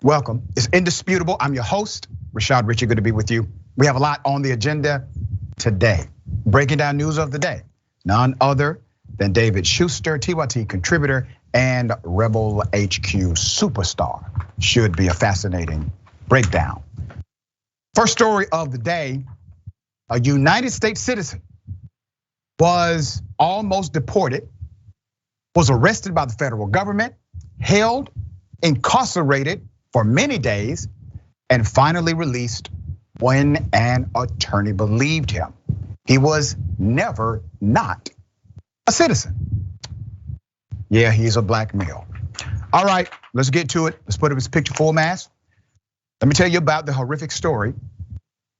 Welcome. It's Indisputable. I'm your host, Richey. Good to be with you. We have a lot on the agenda today. Breaking down news of the day. None other than David Shuster, TYT contributor and Rebel HQ superstar. Should be a fascinating breakdown. First story of the day, a United States citizen was almost deported, was arrested by the federal government, held, incarcerated for many days, and finally released when an attorney believed him. He was never not a citizen. Yeah, he's a black male. All right, let's get to it. Let's put up his picture full mask. Let me tell you about the horrific story,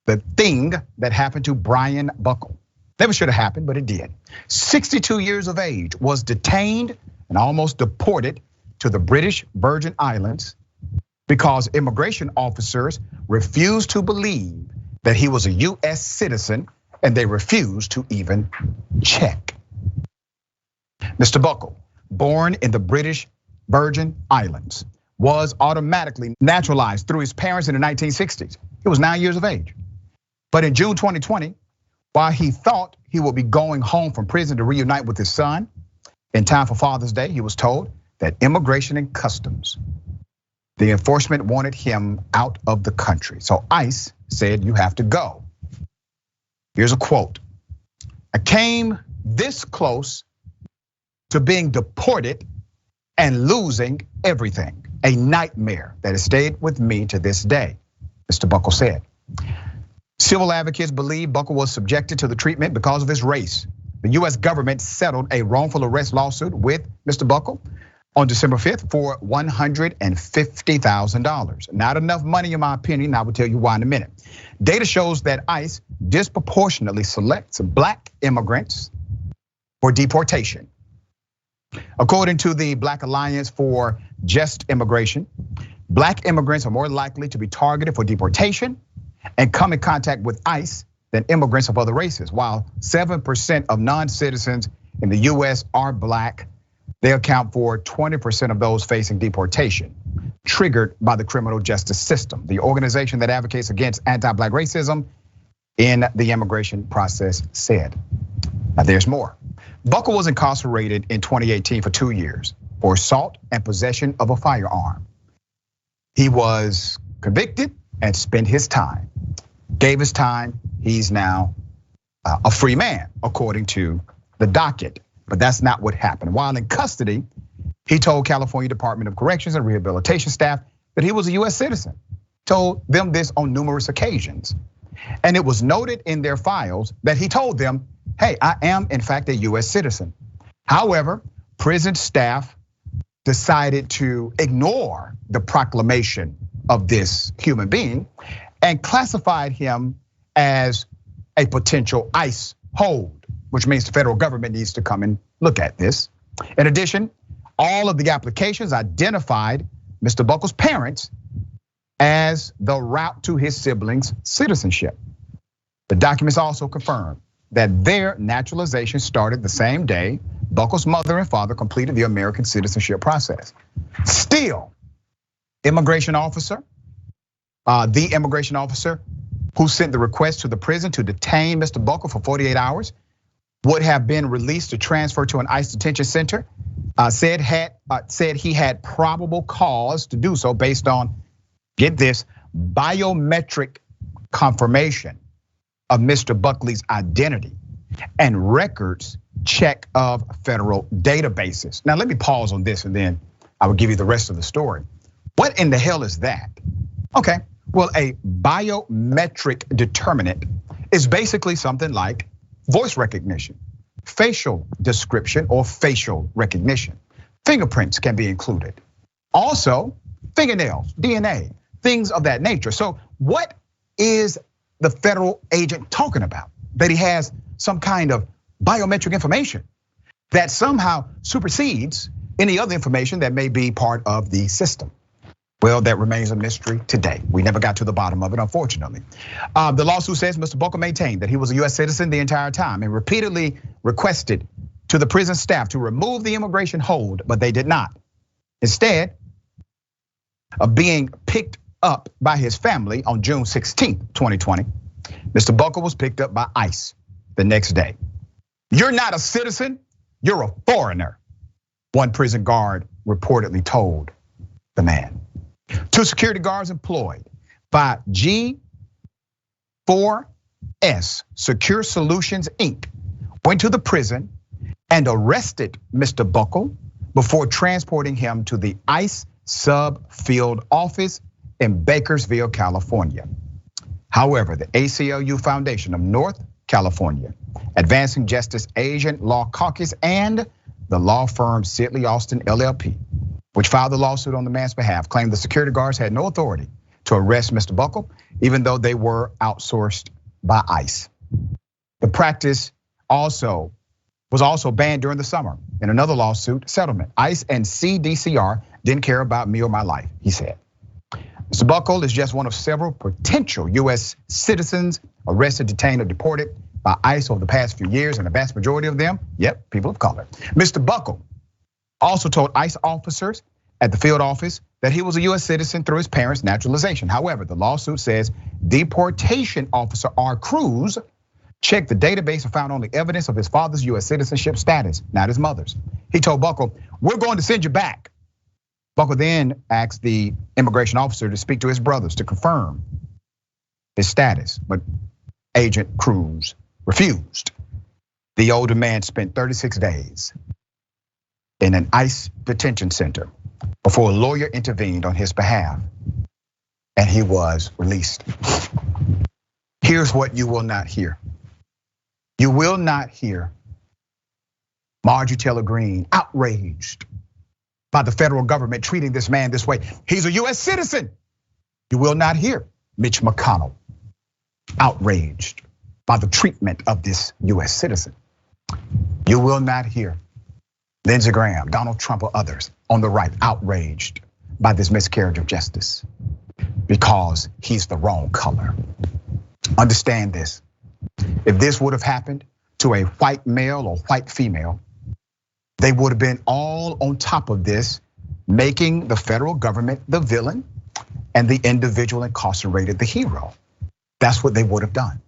the thing that happened to Brian Buckle. Never should have happened, but it did. 62 years of age, was detained and almost deported to the British Virgin Islands because immigration officers refused to believe that he was a US citizen, and they refused to even check. Mr. Buckle, born in the British Virgin Islands, was automatically naturalized through his parents in the 1960s. He was 9 years of age. But in June 2020, while he thought he would be going home from prison to reunite with his son in time for Father's Day, he was told that Immigration and Customs, the enforcement, wanted him out of the country. So ICE said, you have to go. Here's a quote. I came this close to being deported and losing everything. A nightmare that has stayed with me to this day, Mr. Buckle said. Civil advocates believe Buckle was subjected to the treatment because of his race. The US government settled a wrongful arrest lawsuit with Mr. Buckle on December 5th for $150,000. Not enough money in my opinion, I will tell you why in a minute. Data shows that ICE disproportionately selects black immigrants for deportation. According to the Black Alliance for Just Immigration, black immigrants are more likely to be targeted for deportation and come in contact with ICE than immigrants of other races. While 7% of non-citizens in the US are black, they account for 20% of those facing deportation, triggered by the criminal justice system, the organization that advocates against anti-black racism in the immigration process said. Now there's more. Buckle was incarcerated in 2018 for 2 years for assault and possession of a firearm. He was convicted and spent his time, gave his time. He's now a free man, according to the docket. But that's not what happened. While in custody, he told California Department of Corrections and Rehabilitation staff that he was a US citizen. Told them this on numerous occasions. And it was noted in their files that he told them, hey, I am in fact a US citizen. However, prison staff decided to ignore the proclamation of this human being and classified him as a potential ICE hold, which means the federal government needs to come and look at this. In addition, all of the applications identified Mr. Buckle's parents as the route to his siblings' citizenship. The documents also confirm that their naturalization started the same day Buckle's mother and father completed the American citizenship process. Still, the immigration officer who sent the request to the prison to detain Mr. Buckle for 48 hours would have been released to transfer to an ICE detention center, said he had probable cause to do so based on, get this, biometric confirmation of Mr. Buckley's identity and records check of federal databases. Now let me pause on this and then I will give you the rest of the story. What in the hell is that? Okay, well, a biometric determinant is basically something like voice recognition, facial description or facial recognition. Fingerprints can be included. Also, fingernails, DNA, things of that nature. So what is the federal agent talking about? That he has some kind of biometric information that somehow supersedes any other information that may be part of the system. Well, that remains a mystery today. We never got to the bottom of it, unfortunately. The lawsuit says Mr. Buckle maintained that he was a US citizen the entire time and repeatedly requested to the prison staff to remove the immigration hold, but they did not. Instead, of being picked up by his family on June 16th, 2020, Mr. Buckle was picked up by ICE the next day. "You're not a citizen, you're a foreigner," one prison guard reportedly told the man. Two security guards employed by G4S Secure Solutions Inc. went to the prison and arrested Mr. Buckle before transporting him to the ICE sub-field office in Bakersville, California. However, the ACLU Foundation of North California, Advancing Justice Asian Law Caucus, and the law firm Sidley Austin LLP, which filed the lawsuit on the man's behalf, claimed the security guards had no authority to arrest Mr. Buckle, even though they were outsourced by ICE. The practice was also banned during the summer in another lawsuit settlement. ICE and CDCR didn't care about me or my life, he said. Mr. Buckle is just one of several potential US citizens arrested, detained, or deported by ICE over the past few years, and the vast majority of them, people of color. Mr. Buckle also told ICE officers at the field office that he was a US citizen through his parents' naturalization. However, the lawsuit says deportation officer R. Cruz checked the database and found only evidence of his father's US citizenship status, not his mother's. He told Buckle, "We're going to send you back." Buckle then asked the immigration officer to speak to his brothers to confirm his status, but Agent Cruz refused. The older man spent 36 days in an ICE detention center before a lawyer intervened on his behalf, and he was released. Here's what you will not hear. You will not hear Marjorie Taylor Greene outraged by the federal government treating this man this way. He's a US citizen. You will not hear Mitch McConnell outraged by the treatment of this US citizen. You will not hear Lindsey Graham, Donald Trump, or others on the right outraged by this miscarriage of justice because he's the wrong color. Understand this. If this would have happened to a white male or white female, they would have been all on top of this, making the federal government the villain and the individual incarcerated the hero. That's what they would have done.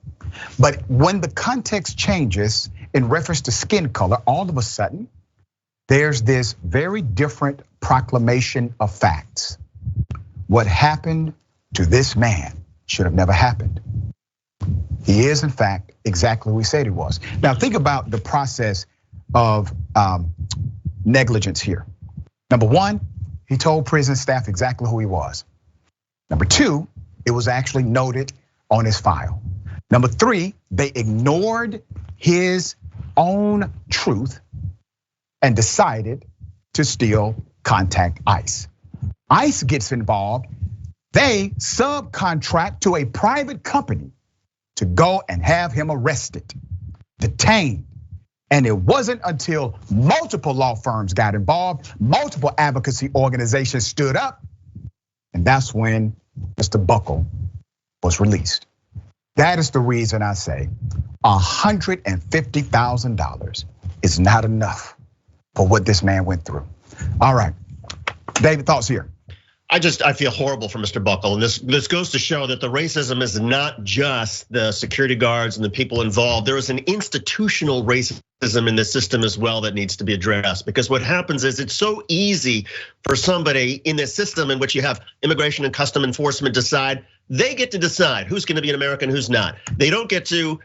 But when the context changes in reference to skin color, all of a sudden, there's this very different proclamation of facts. What happened to this man should have never happened. He is, in fact, exactly who he said he was. Now, think about the process of negligence here. Number one, he told prison staff exactly who he was. Number two, it was actually noted on his file. Number three, they ignored his own truth and decided to still contact ICE. ICE gets involved. They subcontract to a private company to go and have him arrested, detained. And it wasn't until multiple law firms got involved, multiple advocacy organizations stood up, and that's when Mr. Buckle was released. That is the reason I say $150,000 is not enough for what this man went through. All right, David, thoughts here? I feel horrible for Mr. Buckle, and this goes to show that the racism is not just the security guards and the people involved. There is an institutional racism in the system as well that needs to be addressed, because what happens is it's so easy for somebody in this system in which you have immigration and custom enforcement decide. They get to decide who's gonna be an American, who's not. They don't get to,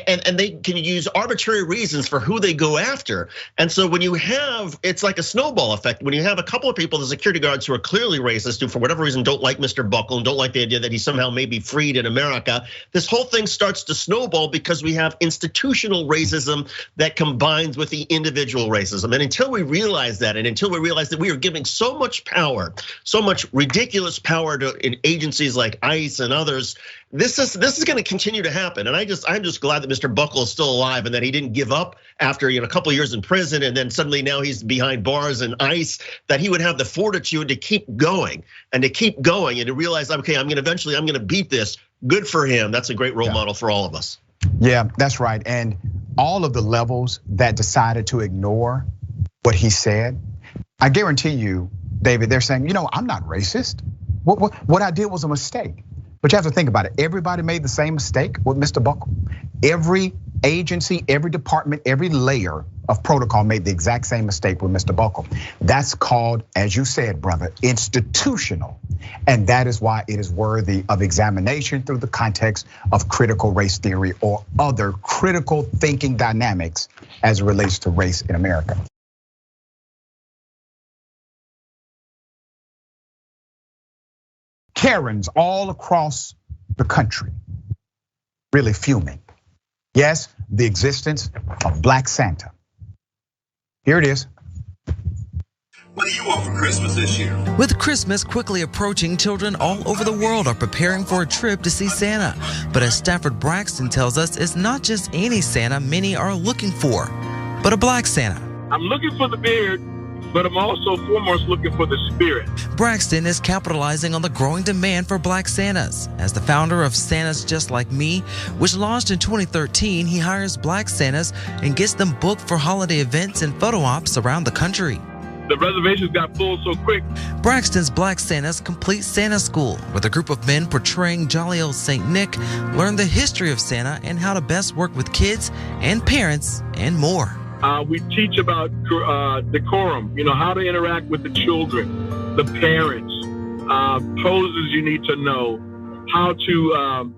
and they can use arbitrary reasons for who they go after. And so when you have, it's like a snowball effect. When you have a couple of people, the security guards who are clearly racist, who for whatever reason don't like Mr. Buckle and don't like the idea that he somehow may be freed in America, this whole thing starts to snowball because we have institutional racism that combines with the individual racism. And until we realize that, and until we realize that we are giving so much power, so much ridiculous power to in agencies like ICE and others, this is going to continue to happen. And I'm just glad that Mr. Buckle is still alive and that he didn't give up after a couple of years in prison and then suddenly now he's behind bars and ICE, that he would have the fortitude to keep going and to realize, okay, I'm going to beat this. Good for him. That's a great role model for all of us. Yeah, that's right. And all of the levels that decided to ignore what he said, I guarantee you, David, they're saying, I'm not racist. What I did was a mistake. But you have to think about it. Everybody made the same mistake with Mr. Buckle. Every agency, every department, every layer of protocol made the exact same mistake with Mr. Buckle. That's called, as you said, brother, institutional. And that is why it is worthy of examination through the context of critical race theory or other critical thinking dynamics as it relates to race in America. Karens all across the country really fuming. Yes, the existence of Black Santa. Here it is. What do you want for Christmas this year? With Christmas quickly approaching, children all over the world are preparing for a trip to see Santa. But as Stafford Braxton tells us, it's not just any Santa many are looking for, but a Black Santa. I'm looking for the beard, but I'm also foremost looking for the spirit. Braxton is capitalizing on the growing demand for Black Santas. As the founder of Santas Just Like Me, which launched in 2013, he hires Black Santas and gets them booked for holiday events and photo ops around the country. The reservations got full so quick. Braxton's Black Santas complete Santa School, with a group of men portraying jolly old Saint Nick, learn the history of Santa and how to best work with kids and parents and more. We teach about decorum, how to interact with the children, the parents, poses you need to know, how to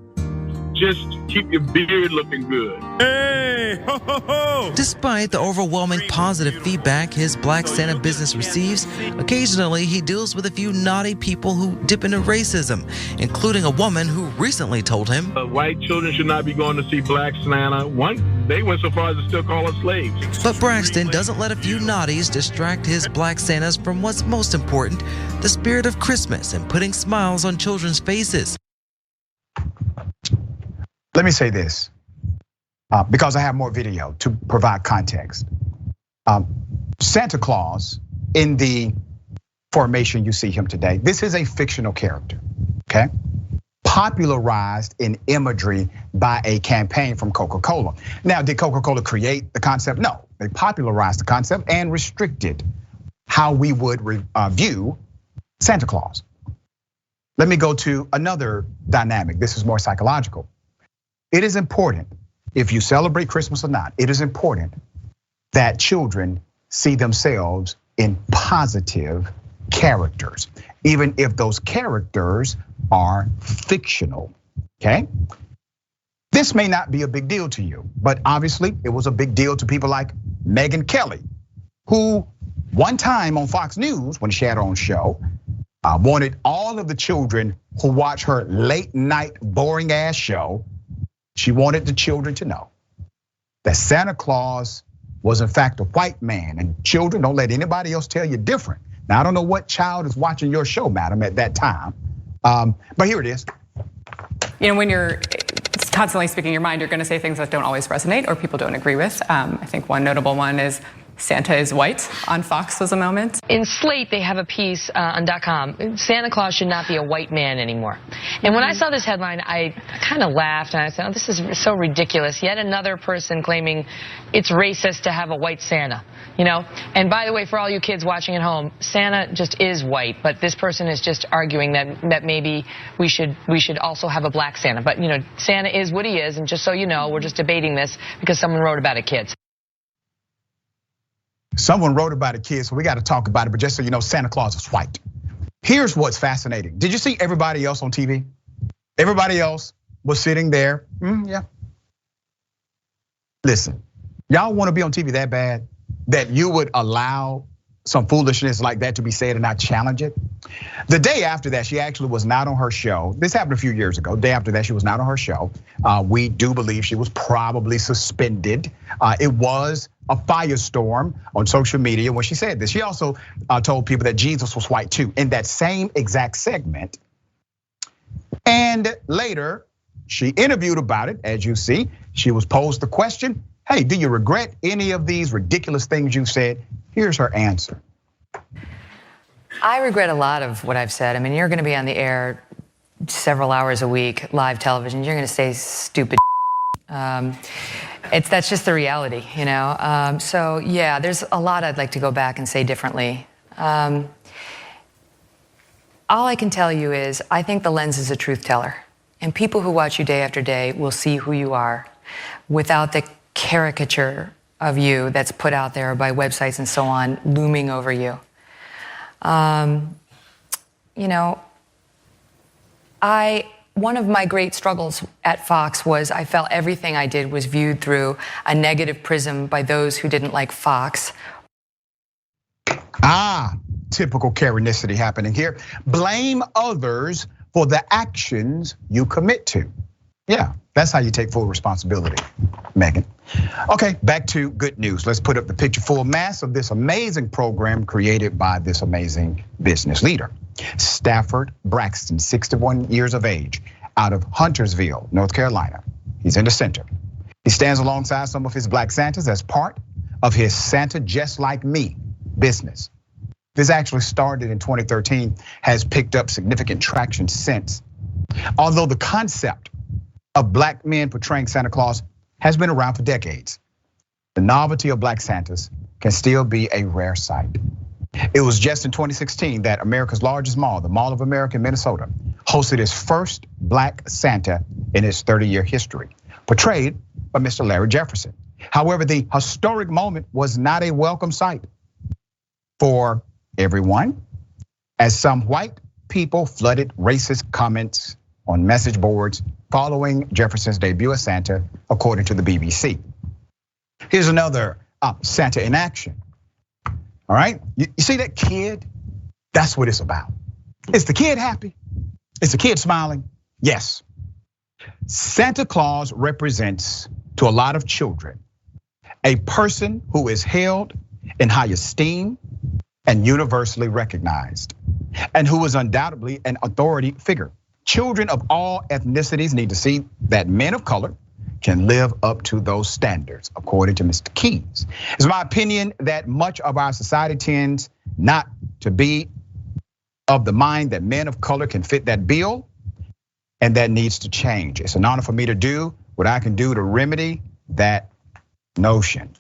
just keep your beard looking good. Hey, ho, ho, ho. Despite the overwhelming positive feedback his Black Santa business receives, occasionally he deals with a few naughty people who dip into racism, including a woman who recently told him, white children should not be going to see Black Santa. They went so far as to still call us slaves. But Braxton doesn't let a few naughties distract his Black Santas from what's most important, the spirit of Christmas and putting smiles on children's faces. Let me say this, because I have more video to provide context. Santa Claus, in the formation you see him today, this is a fictional character, okay? Popularized in imagery by a campaign from Coca-Cola. Now, did Coca-Cola create the concept? No, they popularized the concept and restricted how we would view Santa Claus. Let me go to another dynamic. This is more psychological. It is important, if you celebrate Christmas or not, it is important that children see themselves in positive characters, even if those characters are fictional, okay? This may not be a big deal to you, but obviously it was a big deal to people like Megyn Kelly, who one time on Fox News, when she had her own show, wanted all of the children who watch her late night boring ass show, she wanted the children to know that Santa Claus was in fact a white man, and children, don't let anybody else tell you different. Now, I don't know what child is watching your show, madam, at that time, but here it is. When you're constantly speaking your mind, you're gonna say things that don't always resonate or people don't agree with. I think one notable one is Santa is white on Fox was a moment. In Slate, they have a piece on .com. Santa Claus should not be a white man anymore. And when I saw this headline, I kind of laughed and I said, oh, this is so ridiculous. Yet another person claiming it's racist to have a white Santa, And by the way, for all you kids watching at home, Santa just is white, but this person is just arguing that maybe we should also have a Black Santa. But Santa is what he is, and just so you know, we're just debating this because someone wrote about it, kids. Someone wrote about it, kids, so we got to talk about it, but just so you know, Santa Claus is white. Here's what's fascinating. Did you see everybody else on TV? Everybody else was sitting there, yeah. Listen, y'all wanna be on TV that bad that you would allow some foolishness like that to be said and not challenge it? The day after that, she actually was not on her show. This happened a few years ago. The day after that, she was not on her show. We do believe she was probably suspended. It was a firestorm on social media when she said this. She also told people that Jesus was white too in that same exact segment. And later, she interviewed about it, as you see. She was posed the question, hey, do you regret any of these ridiculous things you said? Here's her answer. I regret a lot of what I've said. I mean, you're gonna be on the air several hours a week, live television. You're gonna say stupid. That's just the reality, So yeah, there's a lot I'd like to go back and say differently. all I can tell you is I think the lens is a truth teller. And people who watch you day after day will see who you are without the caricature of you that's put out there by websites and so on looming over you. One of my great struggles at Fox was I felt everything I did was viewed through a negative prism by those who didn't like Fox. Typical Karenicity happening here. Blame others for the actions you commit to. Yeah, that's how you take full responsibility, Megan. Okay, back to good news. Let's put up the picture full mass of this amazing program created by this amazing business leader. Stafford Braxton, 61 years of age, out of Huntersville, North Carolina. He's in the center. He stands alongside some of his Black Santas as part of his Santa Just Like Me business. This actually started in 2013, has picked up significant traction since. Although the concept of Black men portraying Santa Claus has been around for decades, the novelty of Black Santas can still be a rare sight. It was just in 2016 that America's largest mall, the Mall of America in Minnesota, hosted its first Black Santa in its 30-year history, portrayed by Mr. Larry Jefferson. However, the historic moment was not a welcome sight for everyone, as some white people flooded racist comments on message boards following Jefferson's debut as Santa, according to the BBC. Here's another Santa in action. All right, you see that kid? That's what it's about. Is the kid happy? Is the kid smiling? Yes. Santa Claus represents, to a lot of children, a person who is held in high esteem and universally recognized, and who is undoubtedly an authority figure. Children of all ethnicities need to see that men of color can live up to those standards, according to Mr. Keys. It's my opinion that much of our society tends not to be of the mind that men of color can fit that bill, and that needs to change. It's an honor for me to do what I can do to remedy that notion.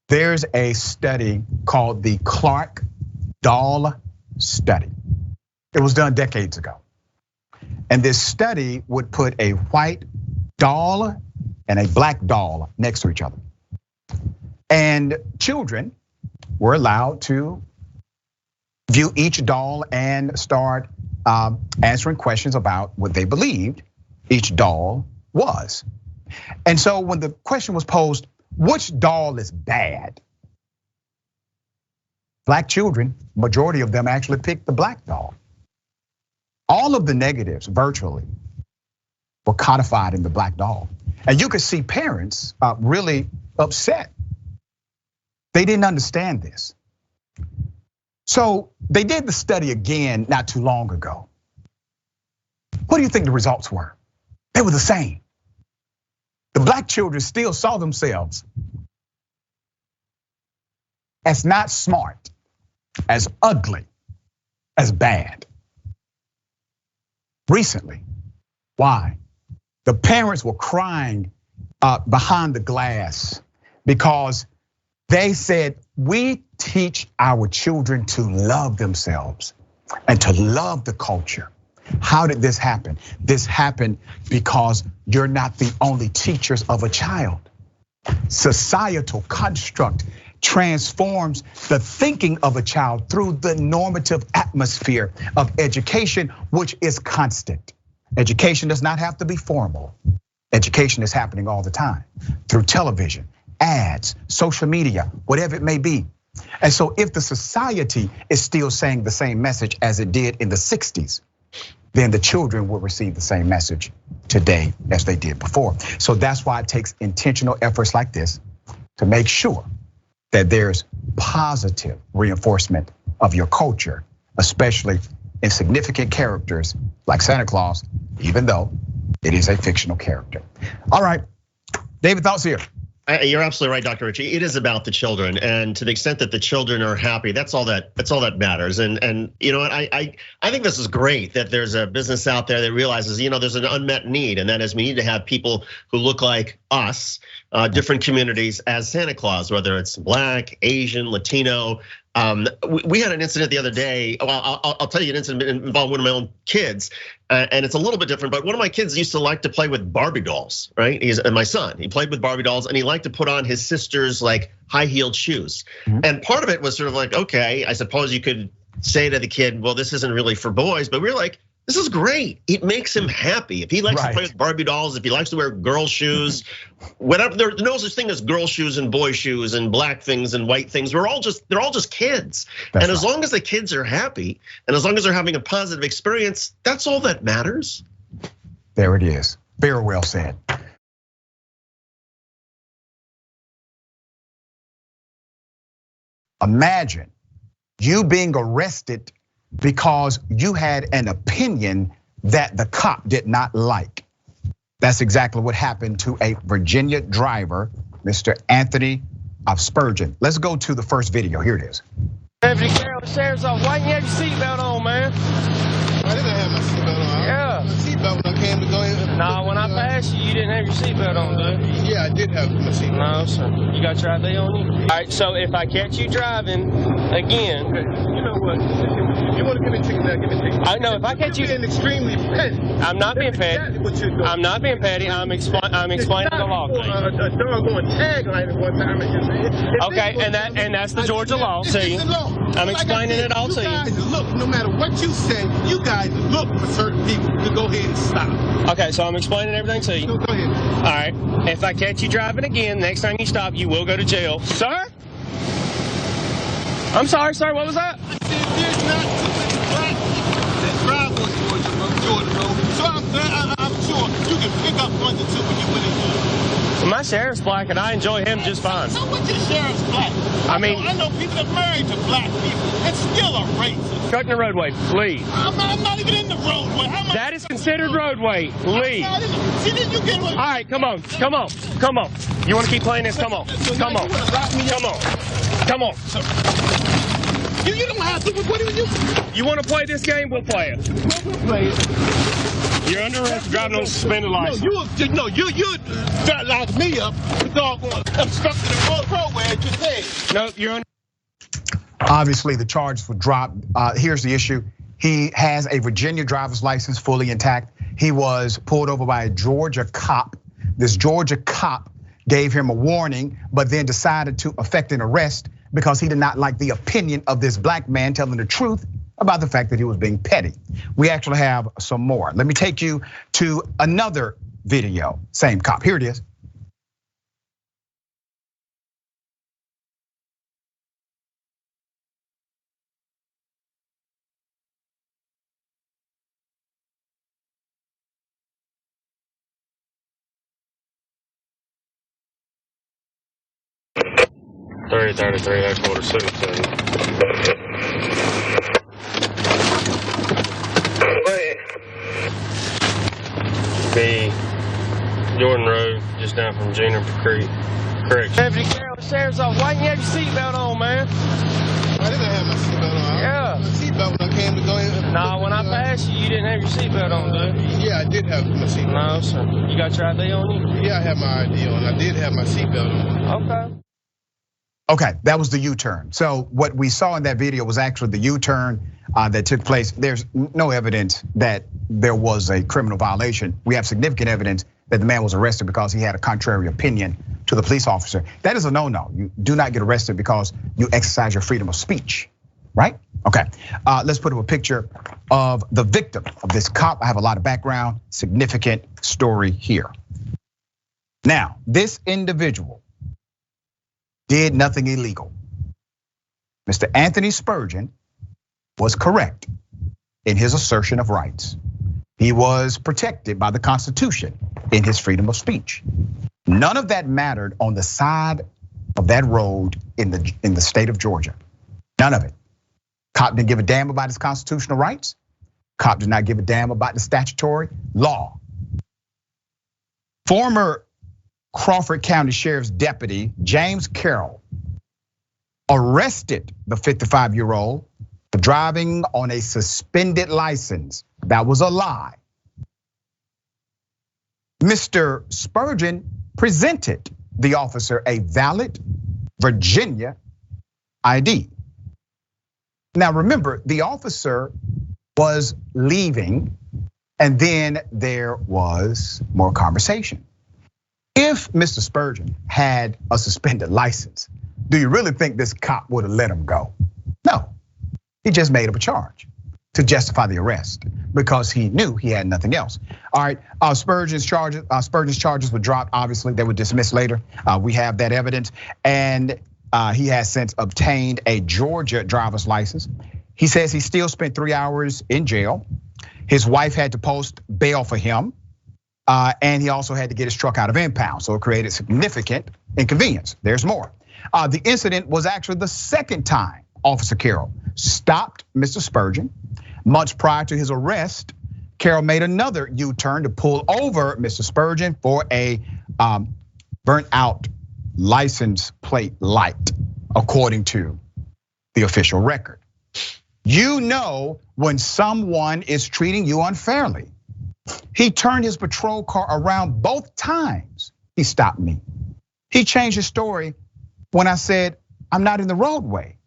There's a study called the Clark doll study. It was done decades ago. And this study would put a white doll and a black doll next to each other. And children were allowed to view each doll and start answering questions about what they believed each doll was. And so when the question was posed, which doll is bad? Black children, majority of them actually picked the black doll. All of the negatives virtually were codified in the black doll. And you could see parents really upset. They didn't understand this. So they did the study again not too long ago. What do you think the results were? They were the same. The black children still saw themselves as not smart, as ugly, as bad. Recently, why? The parents were crying behind the glass because they said, we teach our children to love themselves and to love the culture. How did this happen? This happened because you're not the only teachers of a child. Societal construct transforms the thinking of a child through the normative atmosphere of education, which is constant. Education does not have to be formal. Education is happening all the time through television, ads, social media, whatever it may be. And so if the society is still saying the same message as it did in the 60s, then the children will receive the same message today as they did before. So that's why it takes intentional efforts like this to make sure that there's positive reinforcement of your culture, especially in significant characters like Santa Claus, even though it is a fictional character. All right, David, thoughts here? You're absolutely right, Dr. Richey. It is about the children, and to the extent that the children are happy, that's all that matters. And you know what? I think this is great that there's a business out there that realizes, there's an unmet need, and that is we need to have people who look like us different communities as Santa Claus, whether it's Black, Asian, Latino. We had an incident the other day. Well, I'll tell you an incident involving one of my own kids, and it's a little bit different. But one of my kids used to like to play with Barbie dolls, right? And my son, he played with Barbie dolls, and he liked to put on his sister's like high-heeled shoes. And part of it was sort of like, okay, I suppose you could say to the kid, well, this isn't really for boys, but we were like, this is great. It makes him happy. If he likes to play with Barbie dolls, if he likes to wear girl shoes, whatever. There's no such thing as girl shoes and boy shoes and black things and white things. They're all just kids. And as long as the kids are happy and as long as they're having a positive experience, that's all that matters. There it is. Very well said. Imagine you being arrested because you had an opinion that the cop did not like. That's exactly what happened to a Virginia driver, Mr. Anthony of Spurgeon. Let's go to the first video. Here it is. Deputy Carroll, the sheriff's office. Why didn't you have your seatbelt on, man? I didn't have my seatbelt on. Yeah. My seatbelt when I came to go in. Nah, when I passed you, you didn't have your seatbelt on, dude. Yeah, I did have my seatbelt. No, sir. You got your ID on you? All right, so if I catch you driving again. Okay, you know what? If you want to give me a ticket now, give me a ticket. I know, if I catch you. You're being extremely petty. I'm not being petty. Exactly what you're doing. I'm not being petty. I'm explaining the law. A doggone tagline at one time. Okay, and that's the Georgia law. See, I'm explaining it all to you. Look, no matter what you say, you guys look for certain people to go ahead and stop. Okay, so I'm explaining everything to you. So go ahead. All right, if I catch you driving again, next time you stop, you will go to jail. Sir? I'm sorry, sir, what was that? I said there's not too many black people that drive on Georgia Road. So I'm sure you can pick up one or two when you went in Georgia. Well, my sheriff's black, and I enjoy him just fine. So what's your sheriff's black? I know people that married to black people. It's still a racist. Cut in the roadway, leave. I'm not even in the roadway. That is considered roadway. Leave. See, then you get all right, come on. You want to keep playing this? Come on. Come on. You don't have to. What do you? You want to play this game? We'll play it. We'll play it. You're under arrest for driving on suspended license. You locked me up because I'm stuck in the roadway at your head. No, you're under. Obviously, the charges were dropped. Here's the issue. He has a Virginia driver's license fully intact. He was pulled over by a Georgia cop. This Georgia cop gave him a warning, but then decided to effect an arrest because he did not like the opinion of this black man telling the truth about the fact that he was being petty. We actually have some more. Let me take you to another video, same cop. Here it is. Headquarters 17. Be Jordan Road, just down from Juniper Creek. Correct. Deputy Carroll, the sheriff's office. Why didn't you have your seatbelt on, man? I didn't have my seatbelt on. Yeah. My seatbelt when I came to go in. Nah, when I passed you, you didn't have your seatbelt on, dude. Yeah, I did have my seatbelt. No, sir. You got your ID on you? Yeah, I have my ID on. I did have my seatbelt on. Okay, that was the U-turn. So what we saw in that video was actually the U-turn that took place. There's no evidence that there was a criminal violation. We have significant evidence that the man was arrested because he had a contrary opinion to the police officer. That is a no-no. You do not get arrested because you exercise your freedom of speech, right? Okay, let's put up a picture of the victim of this cop. I have a lot of background, significant story here. Now, this individual did nothing illegal. Mr. Anthony Spurgeon was correct in his assertion of rights. He was protected by the Constitution in his freedom of speech. None of that mattered on the side of that road in the state of Georgia. None of it. Cop didn't give a damn about his constitutional rights. Cop did not give a damn about the statutory law. Former Crawford County Sheriff's Deputy James Carroll arrested the 55-year-old for driving on a suspended license. That was a lie. Mr. Spurgeon presented the officer a valid Virginia ID. Now remember, the officer was leaving, and then there was more conversation. If Mr. Spurgeon had a suspended license, do you really think this cop would have let him go? No, he just made up a charge to justify the arrest because he knew he had nothing else. All right, Spurgeon's charges were dropped. Obviously, they were dismissed later. We have that evidence, and he has since obtained a Georgia driver's license. He says he still spent 3 hours in jail. His wife had to post bail for him, and he also had to get his truck out of impound, so it created significant inconvenience. There's more. The incident was actually the second time Officer Carroll stopped Mr. Spurgeon. Months prior to his arrest, Carroll made another U-turn to pull over Mr. Spurgeon for a burnt out license plate light, according to the official record. You know when someone is treating you unfairly. He turned his patrol car around both times he stopped me. He changed his story when I said, I'm not in the roadway.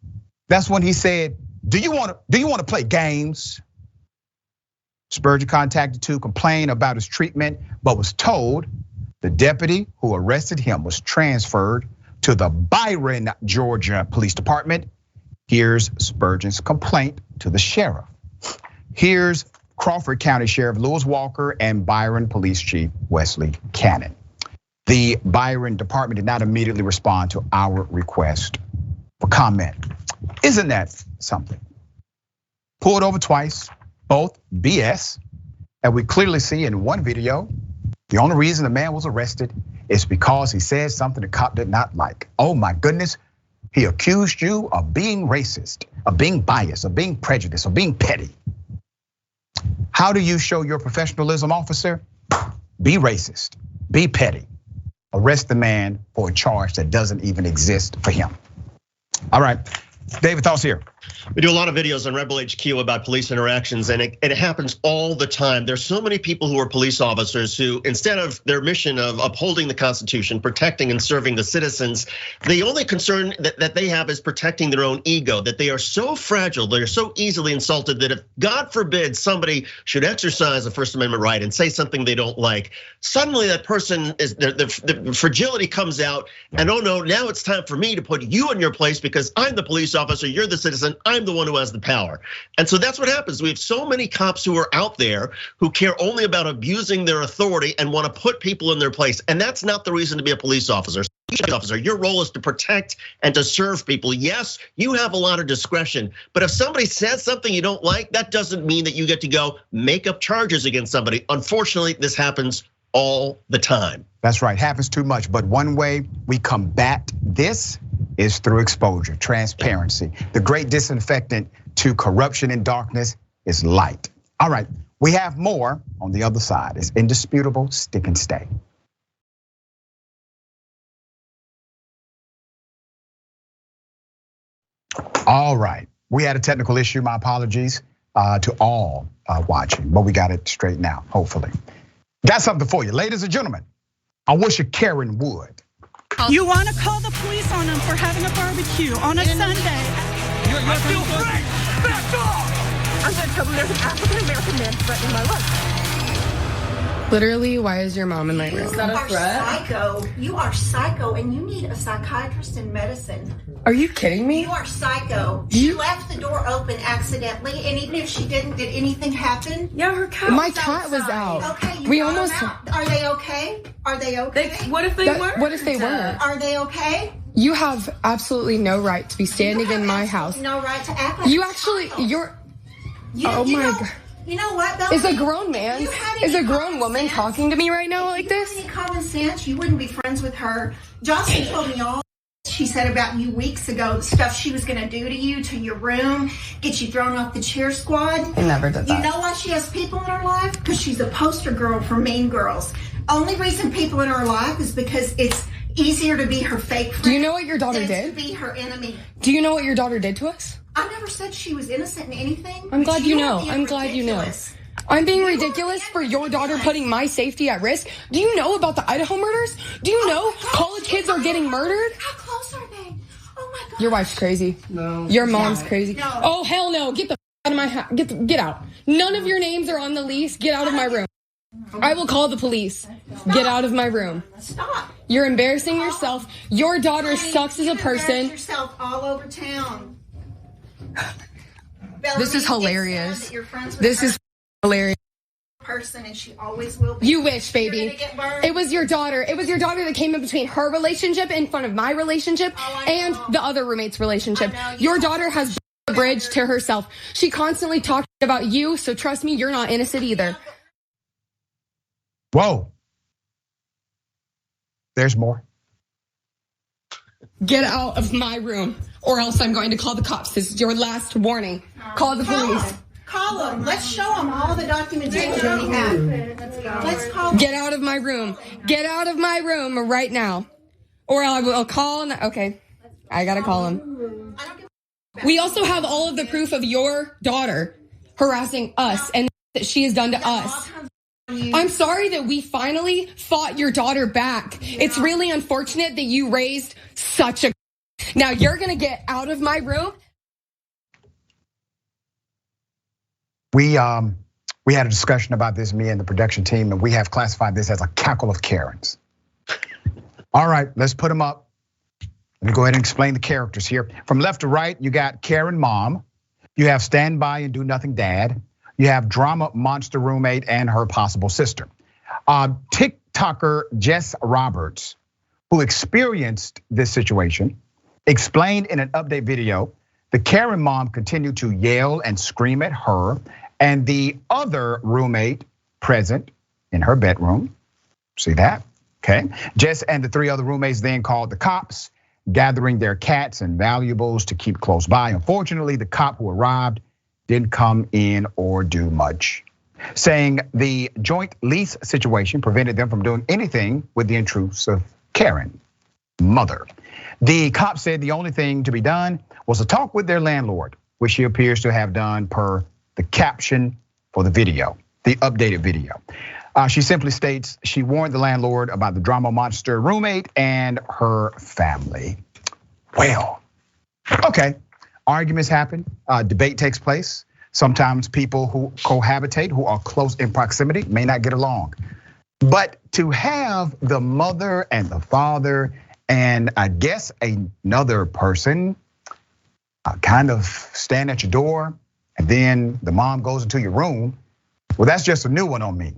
That's when he said, do you want to play games? Spurgeon contacted to complain about his treatment, but was told the deputy who arrested him was transferred to the Byron, Georgia Police Department. Here's Spurgeon's complaint to the sheriff. Here's Crawford County Sheriff Lewis Walker and Byron Police Chief Wesley Cannon. The Byron Department did not immediately respond to our request for comment. Isn't that something? Pulled over twice, both BS. And we clearly see in one video, the only reason the man was arrested is because he said something the cop did not like. Oh my goodness, he accused you of being racist, of being biased, of being prejudiced, of being petty. How do you show your professionalism, officer? Be racist, be petty. Arrest the man for a charge that doesn't even exist for him. All right, David, thoughts here. We do a lot of videos on Rebel HQ about police interactions, and it happens all the time. There's so many people who are police officers who, instead of their mission of upholding the Constitution, protecting and serving the citizens, the only concern that they have is protecting their own ego, that they are so fragile, they're so easily insulted that if, God forbid, somebody should exercise a First Amendment right and say something they don't like, suddenly that person is, the fragility comes out, and oh no, now it's time for me to put you in your place because I'm the police officer, you're the citizen, I'm the one who has the power. And so that's what happens. We have so many cops who are out there who care only about abusing their authority and want to put people in their place. And that's not the reason to be a police officer. Your role is to protect and to serve people. Yes, you have a lot of discretion, but if somebody says something you don't like, that doesn't mean that you get to go make up charges against somebody. Unfortunately, this happens all the time. That's right, happens too much. But one way we combat this is through exposure, transparency. The great disinfectant to corruption and darkness is light. All right, we have more on the other side. It's indisputable, stick and stay. All right, we had a technical issue, my apologies to all watching, but we got it straight now, hopefully. Got something for you, ladies and gentlemen. I wish a Karen would. You want to call the police on them for having a barbecue on a Sunday? I feel free. Back off! I'm going to tell them there's an African-American man threatening my life. Literally, why is your mom in my room? Is that a threat? Psycho. You are psycho, and you need a psychiatrist in medicine. Are you kidding me? You are psycho. She left the door open accidentally, and even if she did anything happen? Yeah, her cat. My cat was out. Okay, we almost. Are they okay? Are they okay? What if they weren't? What if they weren't? Are they okay? You have absolutely no right to be standing in my house. No right to act like you actually. You're. Oh my God. You know what, though? Is a grown man, is a grown woman talking to me right now like this? If you had any common sense, you wouldn't be friends with her. Jocelyn told me all she said about you weeks ago, the stuff she was gonna do to you, to your room, get you thrown off the cheer squad. I never did that. You know why she has people in her life? Because she's a poster girl for mean girls. Only reason people in her life is because it's easier to be her fake friend. Do you know what your daughter did? To be her enemy. Do you know what your daughter did to us? I never said she was innocent in anything. I'm glad you know. I'm glad you know. I'm being ridiculous for your daughter putting my safety at risk. Do you know about the Idaho murders? Do you know college kids are getting murdered? How close are they? Oh my God. Your wife's crazy. No. Your mom's crazy. No. Oh, hell no. Get the out of my house. Get out. None of your names are on the lease. Get out of my room. I will call the police. Get out of my room. Stop. You're embarrassing yourself. Your daughter sucks as a person. You yourself all over town. This is hilarious. This is hilarious. Person and she always will be. You wish, baby. It was your daughter. It was your daughter that came in between her relationship in front of my relationship and the other roommate's relationship. Your daughter has a bridge to herself. She constantly talks about you, so trust me, you're not innocent either. Whoa. There's more. Get out of my room, or else I'm going to call the cops. This is your last warning. Call the police. Call them. Let's show them all the documentation we have. Let's call them. Get out of my room. Get out of my room right now. Or I will call. Okay, I gotta call him. We also have all of the proof of your daughter harassing us and that she has done to us. I'm sorry that we finally fought your daughter back. It's really unfortunate that you raised such a... Now you're gonna get out of my room. We had a discussion about this, me and the production team, and we have classified this as a cackle of Karens. All right, let's put them up. Let me go ahead and explain the characters here. From left to right, you got Karen mom. You have stand by and do nothing dad. You have drama monster roommate and her possible sister. TikToker Jess Roberts, who experienced this situation, explained in an update video, the Karen mom continued to yell and scream at her and the other roommate present in her bedroom. See that? Okay. Jess and the 3 other roommates then called the cops, gathering their cats and valuables to keep close by. Unfortunately, the cop who arrived didn't come in or do much, saying the joint lease situation prevented them from doing anything with the intrusive Karen mother. The cop said the only thing to be done was to talk with their landlord, which she appears to have done per the caption for the video, the updated video. She simply states she warned the landlord about the drama monster roommate and her family. Well, okay, arguments happen, debate takes place. Sometimes people who cohabitate, who are close in proximity, may not get along. But to have the mother and the father and I guess another person kind of stand at your door and then the mom goes into your room, well, that's just a new one on me.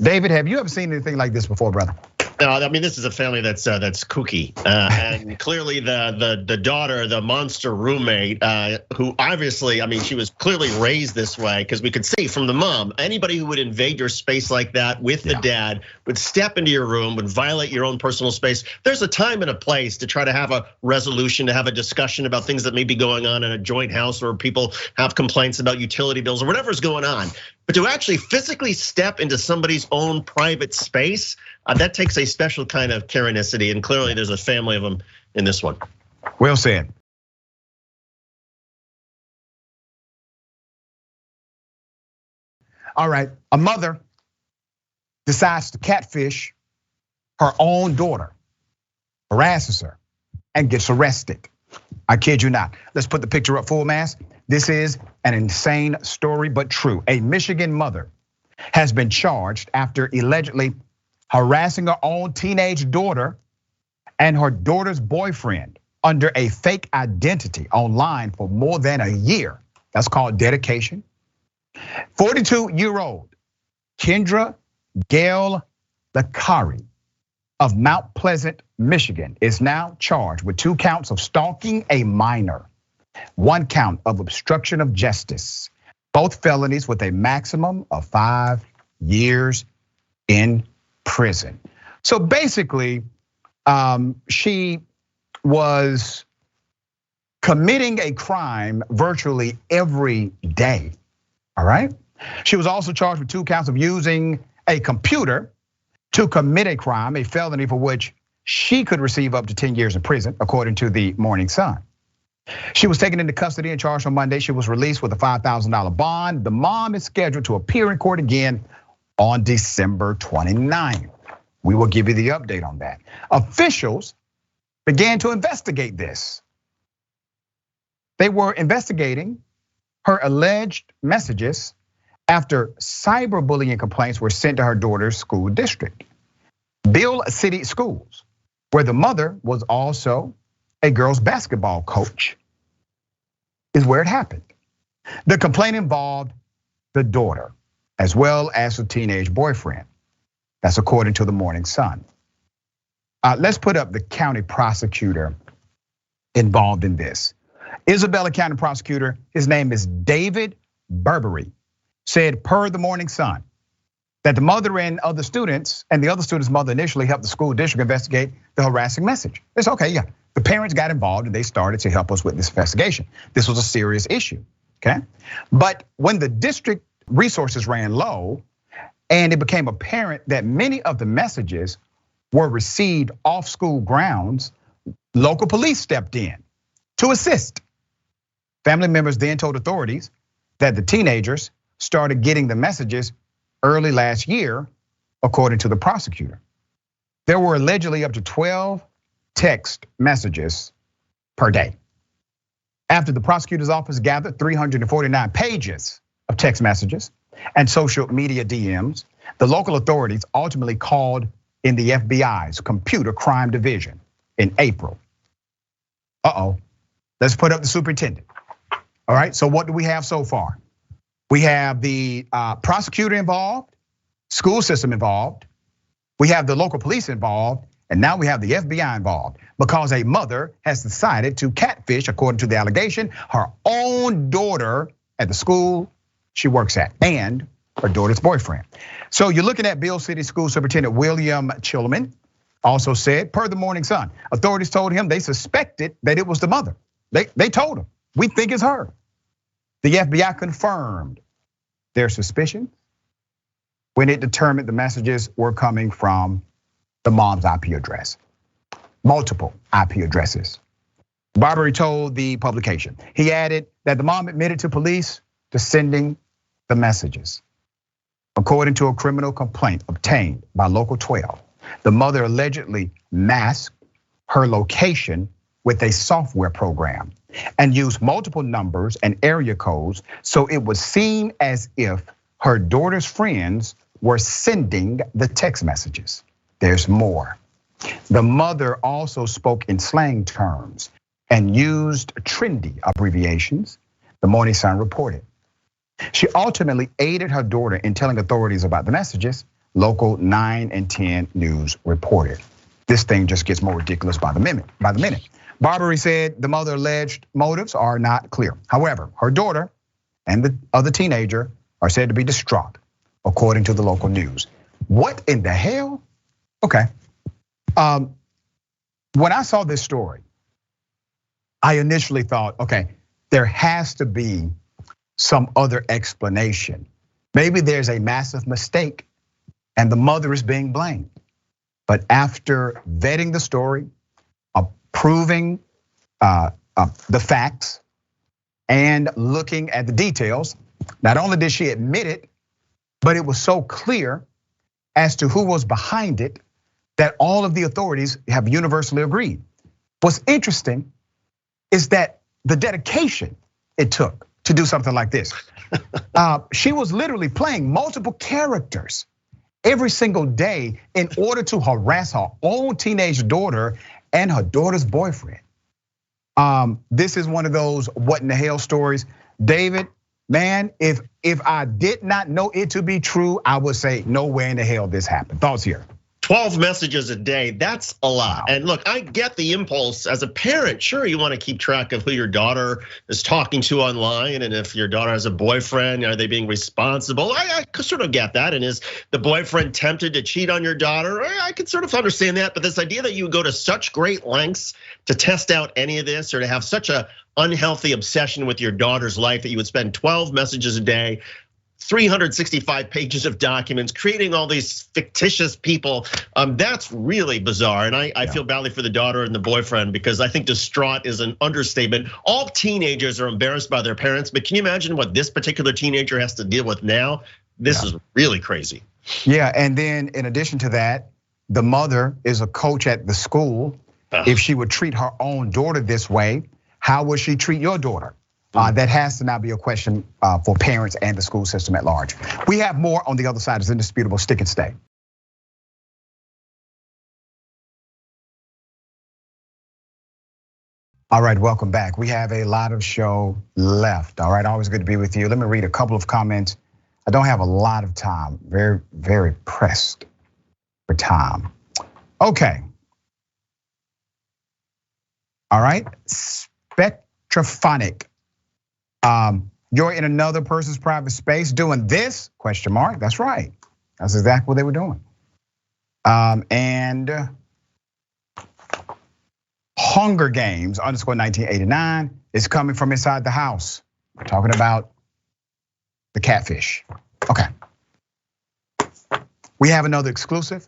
David, have you ever seen anything like this before, brother? No, I mean, this is a family that's kooky, and clearly the daughter, the monster roommate, who obviously, I mean, she was clearly raised this way because we could see from the mom, anybody who would invade your space like that with the dad would step into your room, would violate your own personal space. There's a time and a place to try to have a resolution, to have a discussion about things that may be going on in a joint house, or people have complaints about utility bills or whatever's going on. But to actually physically step into somebody's own private space, that takes a special kind of Karenicity, and clearly there's a family of them in this one. Well said. All right, a mother decides to catfish her own daughter, harasses her, and gets arrested. I kid you not. Let's put the picture up full mass. This is an insane story, but true. A Michigan mother has been charged after allegedly harassing her own teenage daughter and her daughter's boyfriend under a fake identity online for more than a year. That's called dedication. 42-year-old Kendra Gail Lakari of Mount Pleasant, Michigan is now charged with 2 counts of stalking a minor, 1 count of obstruction of justice, both felonies with a maximum of 5 years in prison. So basically, she was committing a crime virtually every day, all right? She was also charged with 2 counts of using a computer to commit a crime, a felony for which she could receive up to 10 years in prison, according to the Morning Sun. She was taken into custody and charged on Monday. She was released with a $5,000 bond. The mom is scheduled to appear in court again on December 29th. We will give you the update on that. Officials began to investigate this. They were investigating her alleged messages after cyberbullying complaints were sent to her daughter's school district, Bill City Schools, where the mother was also a girls' basketball coach, is where it happened. The complaint involved the daughter as well as the teenage boyfriend. That's according to the Morning Sun. Let's put up the county prosecutor involved in this. Isabella County prosecutor, his name is David Burberry, said per the Morning Sun that the mother and other students and the other student's mother initially helped the school district investigate the harassing message. It's okay, yeah. The parents got involved and they started to help us with this investigation. This was a serious issue, okay? But when the district resources ran low and it became apparent that many of the messages were received off school grounds, local police stepped in to assist. Family members then told authorities that the teenagers started getting the messages early last year, according to the prosecutor. There were allegedly up to 12 text messages per day. After the prosecutor's office gathered 349 pages of text messages and social media DMs, the local authorities ultimately called in the FBI's Computer Crime Division in April. Let's put up the superintendent. All right, so what do we have so far? We have the prosecutor involved, school system involved, we have the local police involved, and now we have the FBI involved because a mother has decided to catfish, according to the allegation, her own daughter at the school she works at and her daughter's boyfriend. So you're looking at Bill City School Superintendent William Chilman also said, per the Morning Sun, authorities told him they suspected that it was the mother. They told him, we think it's her. The FBI confirmed their suspicions when it determined the messages were coming from the mom's IP address, multiple IP addresses. Barbary told the publication. He added that the mom admitted to police to sending the messages. According to a criminal complaint obtained by Local 12, the mother allegedly masked her location with a software program and used multiple numbers and area codes so it would seem as if her daughter's friends were sending the text messages. There's more. The mother also spoke in slang terms and used trendy abbreviations, the Morning Sun reported. She ultimately aided her daughter in telling authorities about the messages, Local 9 and 10 News reported. This thing just gets more ridiculous by the minute. Barbary said the mother alleged motives are not clear. However, her daughter and the other teenager are said to be distraught, according to the local news. What in the hell? Okay. When I saw this story, I initially thought, okay, there has to be some other explanation. Maybe there's a massive mistake and the mother is being blamed. But after vetting the story, approving the facts, and looking at the details, not only did she admit it, but it was so clear as to who was behind it that all of the authorities have universally agreed. What's interesting is that the dedication it took to do something like this. She was literally playing multiple characters every single day in order to harass her own teenage daughter and her daughter's boyfriend. This is one of those what in the hell stories. David, man, if I did not know it to be true, I would say no way in the hell this happened. Thoughts here? 12 messages a day, that's a lot. And look, I get the impulse as a parent. Sure, you want to keep track of who your daughter is talking to online, and if your daughter has a boyfriend, are they being responsible? I sort of get that. And is the boyfriend tempted to cheat on your daughter? I could sort of understand that. But this idea that you would go to such great lengths to test out any of this, or to have such a unhealthy obsession with your daughter's life that you would spend 12 messages a day, 365 pages of documents, creating all these fictitious people. That's really bizarre. And I feel badly for the daughter and the boyfriend, because I think distraught is an understatement. All teenagers are embarrassed by their parents, but can you imagine what this particular teenager has to deal with now? This is really crazy. Yeah, and then in addition to that, the mother is a coach at the school. If she would treat her own daughter this way, how would she treat your daughter? That has to now be a question for parents and the school system at large. We have more on the other side. It's Indisputable. Stick and stay. All right, welcome back. We have a lot of show left. All right, always good to be with you. Let me read a couple of comments. I don't have a lot of time. Very, very pressed for time. Okay. All right, Spectrophonic. You're in another person's private space doing this, question mark, that's right. That's exactly what they were doing. And Hunger Games _1989 is coming from inside the house. We're talking about the catfish. Okay. We have another exclusive.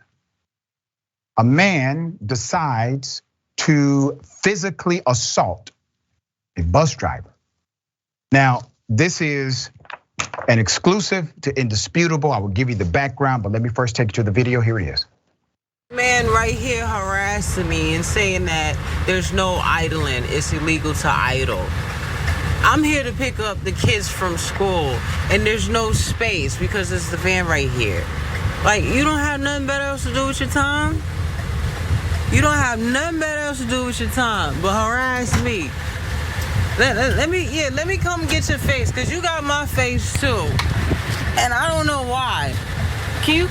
A man decides to physically assault a bus driver. Now, this is an exclusive to Indisputable. I will give you the background, but let me first take you to the video. Here it is. Man right here harassing me and saying that there's no idling. It's illegal to idle. I'm here to pick up the kids from school, and there's no space because it's the van right here. Like, you don't have nothing better else to do with your time? You don't have nothing better else to do with your time but harass me. Let me come get your face, cause you got my face too, and I don't know why. Can you?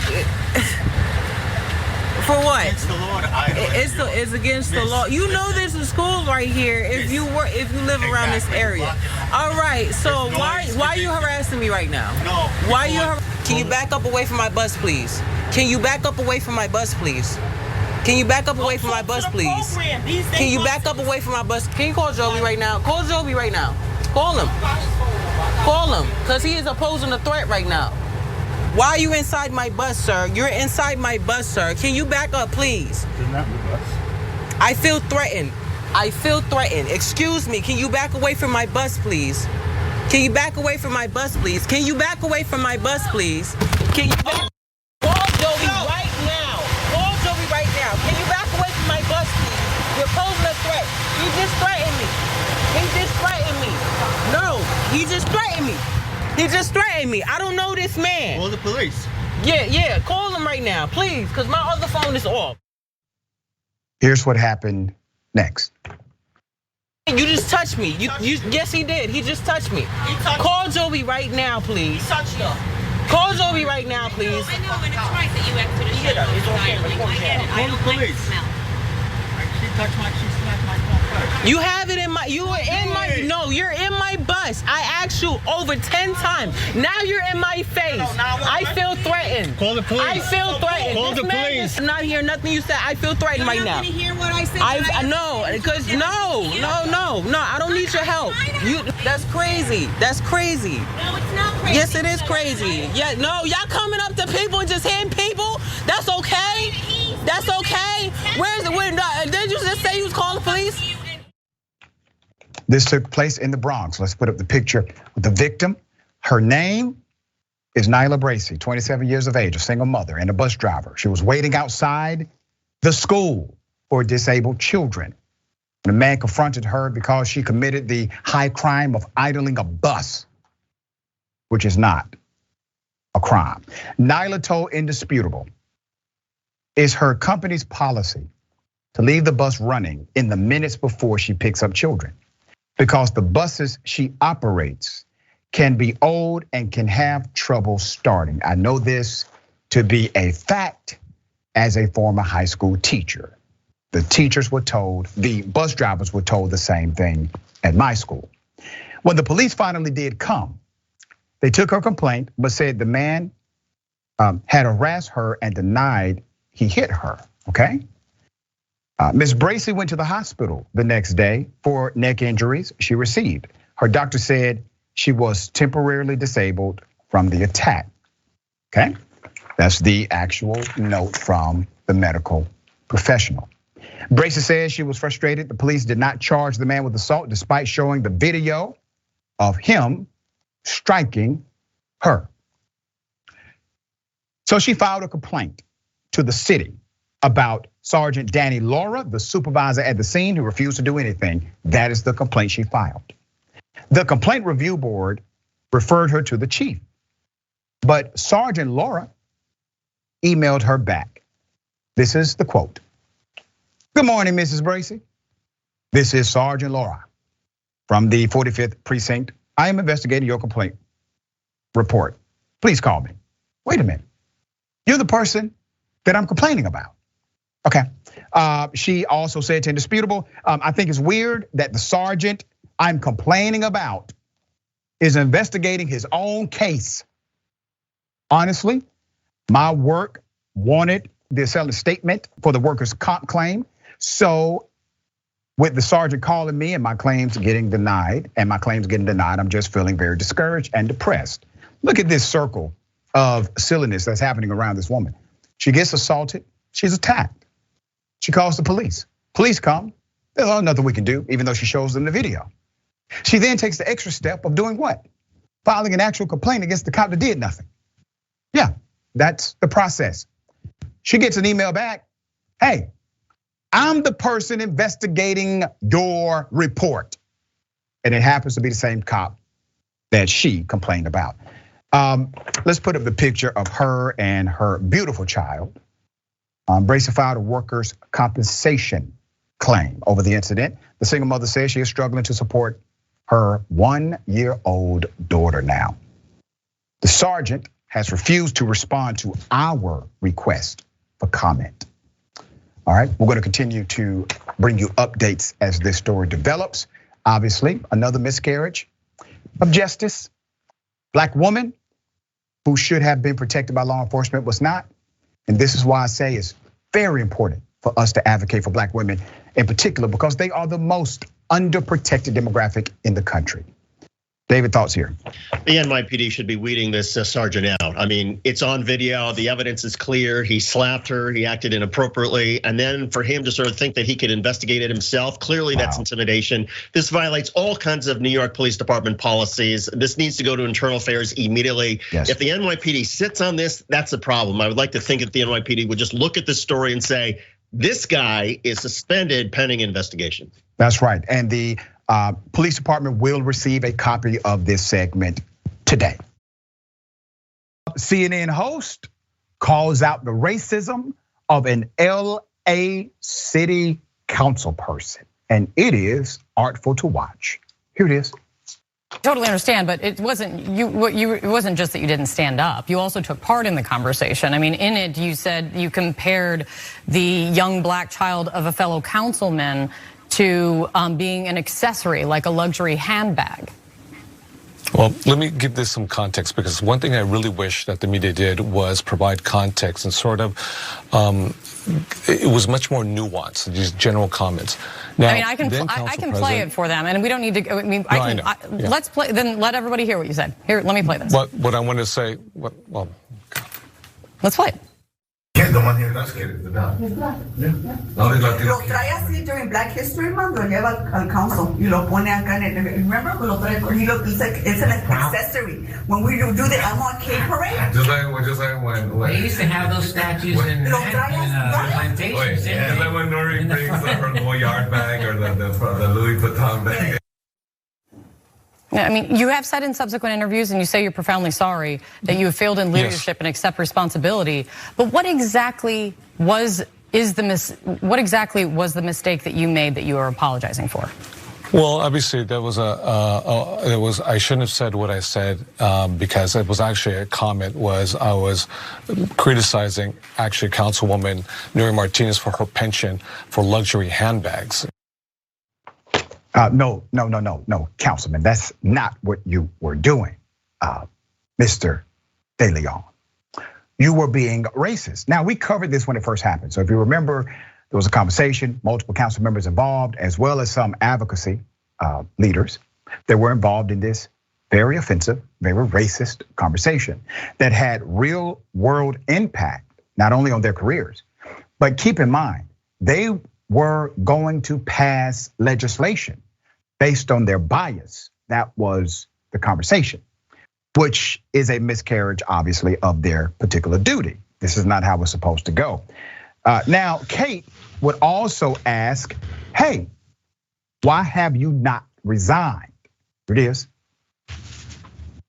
For what? It's the law. It's against the law. You know there's a school right here if you live around this area. All right. So why are you harassing me right now? No. Why are you? Can you back up away from my bus, please? Can you back up away from my bus, please? Can you back up away from my bus, please? Can you back up away from my bus? Can you call Joby right now? Call Joby right now. Call him. Call him, because he is opposing a threat right now. Why are you inside my bus, sir? You're inside my bus, sir. Can you back up, please? Isn't that the bus? I feel threatened. I feel threatened. Excuse me, can you back away from my bus, please? Can you back away from my bus, please? Can you back away from my bus, please? Can you back? Call Joby right now. Call Joby right now. Can you back away from my bus, please? You're posing a threat. He just threatened me. He just threatened me. No, he just threatened me. He just threatened me. I don't know this man. Call the police. Yeah, call him right now, please, because my other phone is off. Here's what happened next. You just touched me. Yes, he did. He just touched me. Call Joby right now, please. He touched her. Call Joby right now, please. I know, and it's right that you acted as I get it. I don't like the smell. She smacked my phone first. You have it in my, you're in my bus. I asked you over 10 times. Now you're in my face. I feel threatened. Call the police. I feel threatened. Call the police. I'm not hearing nothing you said. I feel threatened right now. You're not going to hear what I said. I know, because no, I don't need your help. That's crazy. That's crazy. No, it's not crazy. Yes, it is crazy. Yeah, no, y'all coming up to people and just hitting people? That's okay. That's okay. Where's it? Did you just say you was calling the police? This took place in the Bronx. Let's put up the picture with the victim. Her name is Nyla Bracey, 27 years of age, a single mother and a bus driver. She was waiting outside the school for disabled children. When a man confronted her because she committed the high crime of idling a bus, which is not a crime. Nyla told Indisputable it's her company's policy to leave the bus running in the minutes before she picks up children, because the buses she operates can be old and can have trouble starting. I know this to be a fact as a former high school teacher. The teachers were told, the bus drivers were told the same thing at my school. When the police finally did come, they took her complaint, but said the man had harassed her and denied he hit her, okay? Ms. Bracey went to the hospital the next day for neck injuries she received. Her doctor said she was temporarily disabled from the attack. Okay, that's the actual note from the medical professional. Bracey says she was frustrated. The police did not charge the man with assault despite showing the video of him striking her. So she filed a complaint to the city about Sergeant Danny Laura, the supervisor at the scene, who refused to do anything. That is the complaint she filed. The complaint review board referred her to the chief, but Sergeant Laura emailed her back. This is the quote. Good morning, Mrs. Bracey. This is Sergeant Laura from the 45th Precinct. I am investigating your complaint report. Please call me. Wait a minute. You're the person that I'm complaining about. Okay. She also said to Indisputable, I think it's weird that the sergeant I'm complaining about is investigating his own case. Honestly, my work wanted to sell a statement for the workers' comp claim. So with the sergeant calling me and my claims getting denied, I'm just feeling very discouraged and depressed. Look at this circle of silliness that's happening around this woman. She gets assaulted, she's attacked. She calls the police. Police come, there's nothing we can do, even though she shows them the video. She then takes the extra step of doing what? Filing an actual complaint against the cop that did nothing. Yeah, that's the process. She gets an email back. Hey, I'm the person investigating your report. And it happens to be the same cop that she complained about. Let's put up the picture of her and her beautiful child. Bracey filed a workers' compensation claim over the incident. The single mother says she is struggling to support her 1-year-old daughter now. The sergeant has refused to respond to our request for comment. All right, we're gonna continue to bring you updates as this story develops. Obviously, another miscarriage of justice. Black woman who should have been protected by law enforcement was not. And this is why I say it's very important for us to advocate for black women in particular, because they are the most underprotected demographic in the country. David, thoughts here? The NYPD should be weeding this sergeant out. I mean, it's on video, the evidence is clear. He slapped her, he acted inappropriately. And then for him to sort of think that he could investigate it himself, clearly that's intimidation. This violates all kinds of New York Police Department policies. This needs to go to internal affairs immediately. Yes. If the NYPD sits on this, that's a problem. I would like to think that the NYPD would just look at this story and say, this guy is suspended pending investigation. That's right, and the police department will receive a copy of this segment today. CNN host calls out the racism of an LA city council person, and it is artful to watch. Here it is. Totally understand, but it wasn't it wasn't just that you didn't stand up. You also took part in the conversation. I mean, in it, you said you compared the young black child of a fellow councilman to being an accessory, like a luxury handbag. Well, let me give this some context, because one thing I really wish that the media did was provide context and sort of, it was much more nuanced, these general comments. Now, I mean, I can play it for them, and we don't need to. I mean, let's play. Then let everybody hear what you said. Here, let me play this. What I want to say, well, let's play it. The one here does get it, the dog. Lo trae así during Black History Month, lo lleva al council y lo pone acá en el, remember, lo trae, it's an accessory. When we do the MLK parade. Just like when they used to have those statues in plantations. Yeah, like when Nori brings her Goyard bag or the Louis Vuitton bag. I mean, you have said in subsequent interviews, and you say you're profoundly sorry that you have failed in leadership and accept responsibility. But what exactly was the mistake that you made that you are apologizing for? Well, obviously there was I shouldn't have said what I said because it was actually a comment. I was criticizing actually Councilwoman Nuri Martinez for her penchant for luxury handbags. No, Councilman, that's not what you were doing, Mr. De Leon. You were being racist. Now, we covered this when it first happened. So if you remember, there was a conversation, multiple council members involved, as well as some advocacy leaders that were involved in this very offensive, very racist conversation that had real world impact, not only on their careers, but keep in mind, they were going to pass legislation based on their bias. That was the conversation, which is a miscarriage, obviously, of their particular duty. This is not how it's supposed to go. Now, Kate would also ask, hey, why have you not resigned? Here it is.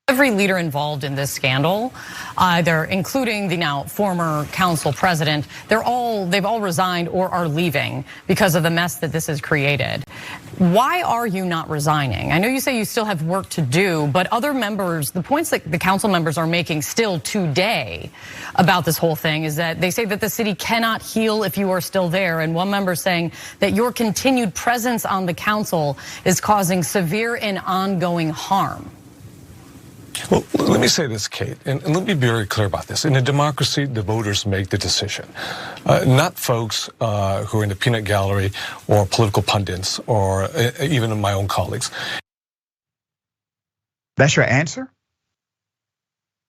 Every leader involved in this scandal, either including the now former council president, they've all resigned or are leaving because of the mess that this has created. Why are you not resigning? I know you say you still have work to do, but other members, the points that the council members are making still today about this whole thing is that they say that the city cannot heal if you are still there. And one member saying that your continued presence on the council is causing severe and ongoing harm. Well, let me say this, Kate, and let me be very clear about this. In a democracy, the voters make the decision, not folks who are in the peanut gallery or political pundits or even my own colleagues. That's your answer?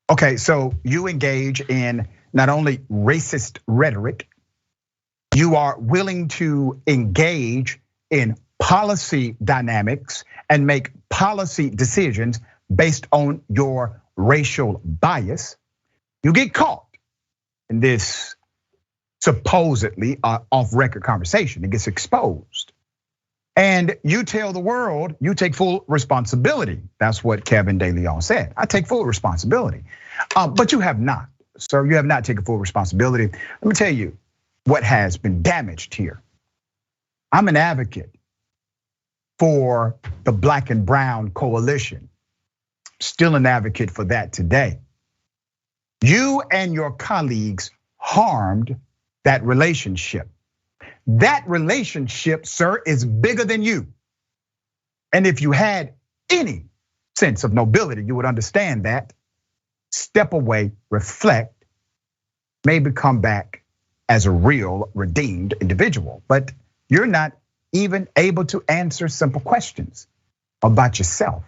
Okay, so you engage in not only racist rhetoric, you are willing to engage in policy dynamics and make policy decisions based on your racial bias. You get caught in this supposedly off-record conversation. It gets exposed. And you tell the world you take full responsibility. That's what Kevin De Leon said. I take full responsibility. But you have not, sir. You have not taken full responsibility. Let me tell you what has been damaged here. I'm an advocate for the Black and Brown coalition. Still an advocate for that today. You and your colleagues harmed that relationship. That relationship, sir, is bigger than you. And if you had any sense of nobility, you would understand that. Step away, reflect, maybe come back as a real redeemed individual. But you're not even able to answer simple questions about yourself,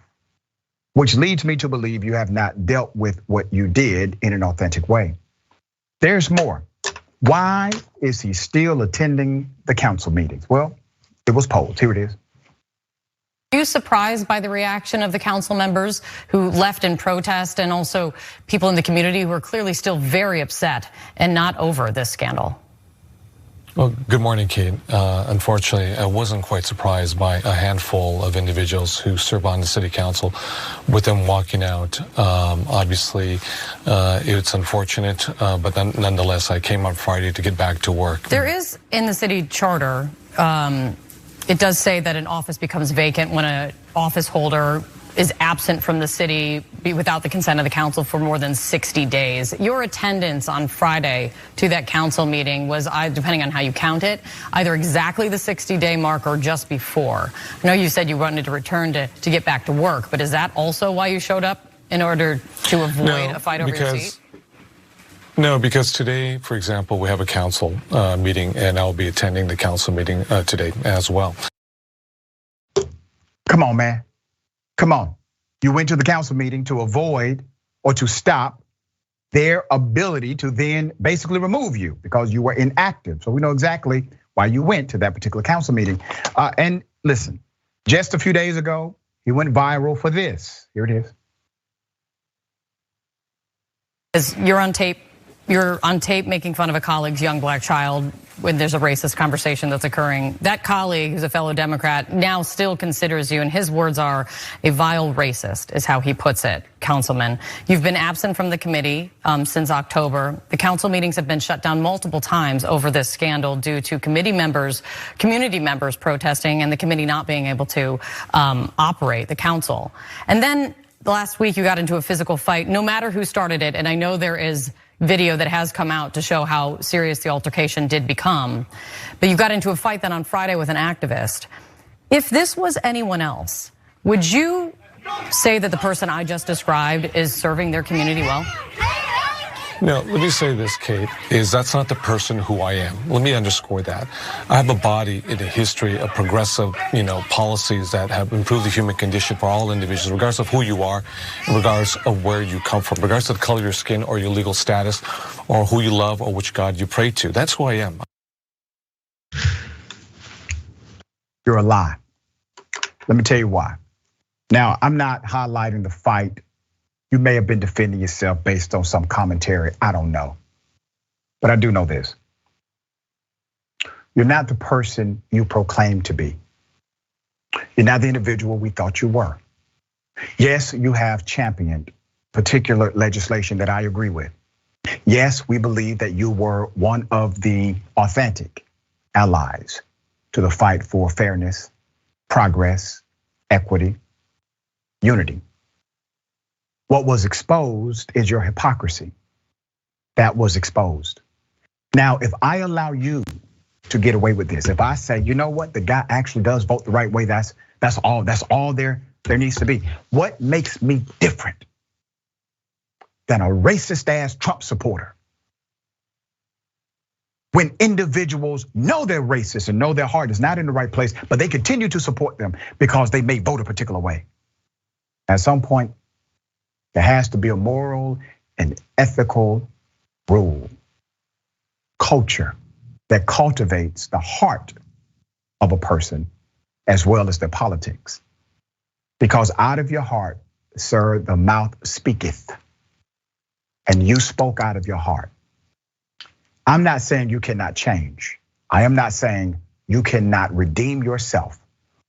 which leads me to believe you have not dealt with what you did in an authentic way. There's more. Why is he still attending the council meetings? Well, it was polled. Here it is. Are you surprised by the reaction of the council members who left in protest and also people in the community who are clearly still very upset and not over this scandal? Well, good morning, Kate. Unfortunately, I wasn't quite surprised by a handful of individuals who serve on the city council with them walking out. Obviously, it's unfortunate, but nonetheless, I came on Friday to get back to work. There is in the city charter, it does say that an office becomes vacant when an office holder is absent from the city without the consent of the council for more than 60 days. Your attendance on Friday to that council meeting was, depending on how you count it, either exactly the 60-day mark or just before. I know you said you wanted to return to get back to work, but is that also why you showed up, in order to avoid a fight over your seat? No, because today, for example, we have a council meeting, and I'll be attending the council meeting today as well. Come on, man. Come on. You went to the council meeting to avoid or to stop their ability to then basically remove you because you were inactive. So we know exactly why you went to that particular council meeting. And listen, just a few days ago, he went viral for this. Here it is. You're on tape making fun of a colleague's young black child when there's a racist conversation that's occurring. That colleague, who's a fellow Democrat, now still considers you, and his words are, a vile racist, is how he puts it, Councilman. You've been absent from the committee since October. The council meetings have been shut down multiple times over this scandal due to community members protesting and the committee not being able to operate the council. And then last week you got into a physical fight, no matter who started it, and I know there is video that has come out to show how serious the altercation did become. But you got into a fight then on Friday with an activist. If this was anyone else, would you say that the person I just described is serving their community well? No, let me say this, Kate, is that's not the person who I am. Let me underscore that. I have a body in a history of progressive, policies that have improved the human condition for all individuals, regardless of who you are, regardless of where you come from, regardless of the color of your skin or your legal status or who you love or which God you pray to. That's who I am. You're a lie. Let me tell you why. Now, I'm not highlighting the fight. You may have been defending yourself based on some commentary. I don't know. But I do know this. You're not the person you proclaim to be. You're not the individual we thought you were. Yes, you have championed particular legislation that I agree with. Yes, we believe that you were one of the authentic allies to the fight for fairness, progress, equity, unity. What was exposed is your hypocrisy. That was exposed. Now, if I allow you to get away with this, if I say, you know what, the guy actually does vote the right way, that's all there needs to be. What makes me different than a racist ass Trump supporter? When individuals know they're racist and know their heart is not in the right place, but they continue to support them because they may vote a particular way. At some point, there has to be a moral and ethical rule, culture that cultivates the heart of a person as well as their politics. Because out of your heart, sir, the mouth speaketh. And you spoke out of your heart. I'm not saying you cannot change. I am not saying you cannot redeem yourself.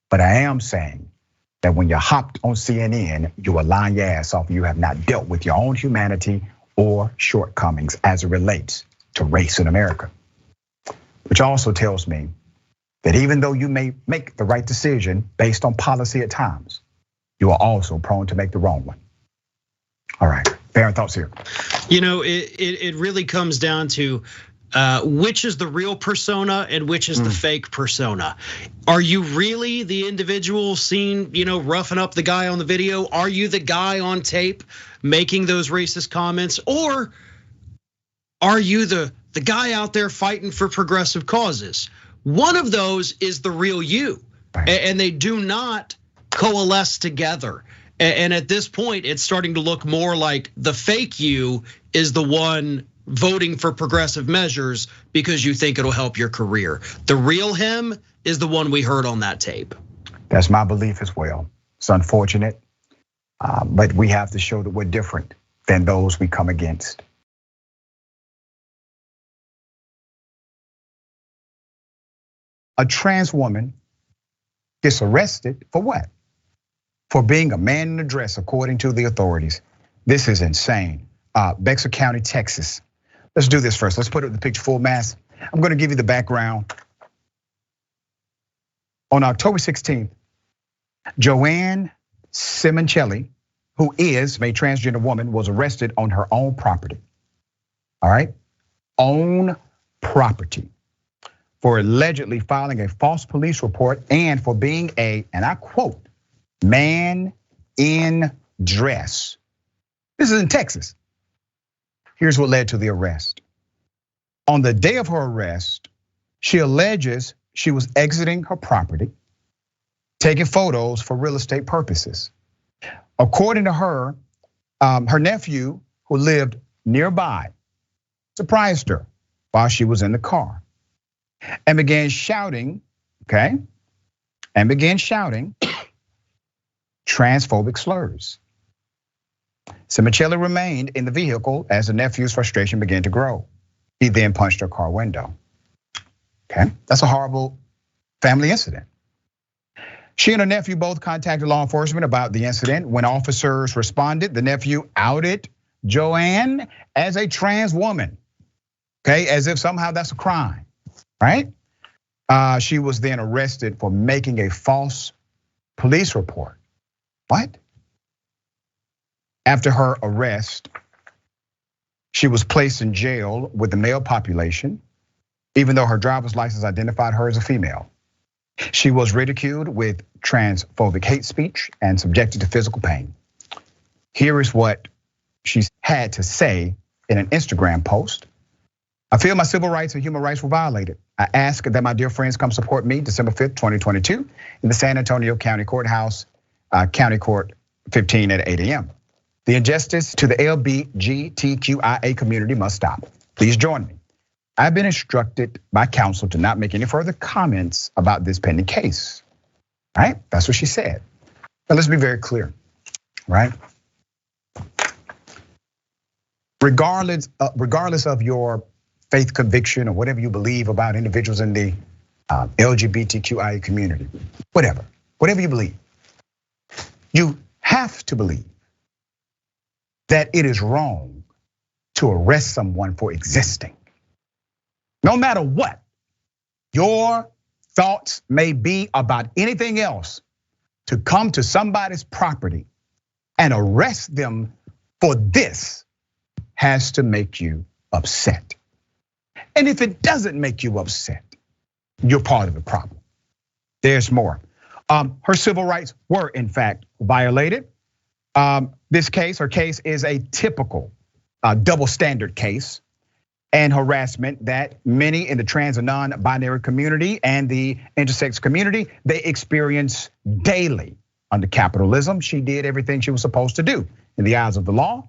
But I am saying that when you hopped on CNN, you were lying your ass off. You have not dealt with your own humanity or shortcomings as it relates to race in America. Which also tells me that even though you may make the right decision based on policy at times, you are also prone to make the wrong one. All right, Baron, thoughts here. It really comes down to which is the real persona and which is the fake persona. Are you really the individual seen, roughing up the guy on the video? Are you the guy on tape making those racist comments? Or are you the guy out there fighting for progressive causes? One of those is the real you, and they do not coalesce together. And at this point, it's starting to look more like the fake you is the one voting for progressive measures because you think it'll help your career. The real him is the one we heard on that tape. That's my belief as well. It's unfortunate, but we have to show that we're different than those we come against. A trans woman gets arrested for what? For being a man in a dress, according to the authorities. This is insane. Bexar County, Texas. Let's do this first. Let's put it in the picture full mass. I'm gonna give you the background. On October 16th, Joanne Simoncelli, who is a transgender woman, was arrested on her own property. All right, own property, for allegedly filing a false police report and for being a, and I quote, man in dress. This is in Texas. Here's what led to the arrest. On the day of her arrest, she alleges she was exiting her property, taking photos for real estate purposes. According to her, her nephew, who lived nearby, surprised her while she was in the car and began shouting, transphobic slurs. Simoncelli remained in the vehicle as the nephew's frustration began to grow. He then punched her car window. That's a horrible family incident. She and her nephew both contacted law enforcement about the incident. When officers responded, the nephew outed Joanne as a trans woman, as if somehow that's a crime, right? She was then arrested for making a false police report. What? After her arrest, she was placed in jail with the male population, even though her driver's license identified her as a female. She was ridiculed with transphobic hate speech and subjected to physical pain. Here is what she had to say in an Instagram post. I feel my civil rights and human rights were violated. I ask that my dear friends come support me December 5th, 2022 in the San Antonio County Courthouse, County Court 15 at 8 a.m. The injustice to the LGBTQIA community must stop. Please join me. I've been instructed by counsel to not make any further comments about this pending case. Right? That's what she said. But let's be very clear, right? Regardless of your faith conviction or whatever you believe about individuals in the LGBTQIA community, whatever you believe, you have to believe that it is wrong to arrest someone for existing. No matter what your thoughts may be about anything else, to come to somebody's property and arrest them for this has to make you upset. And if it doesn't make you upset, you're part of the problem. There's more. Her civil rights were in fact violated. Her case is a typical double standard case and harassment that many in the trans and non-binary community and the intersex community, they experience daily. Under capitalism, she did everything she was supposed to do in the eyes of the law,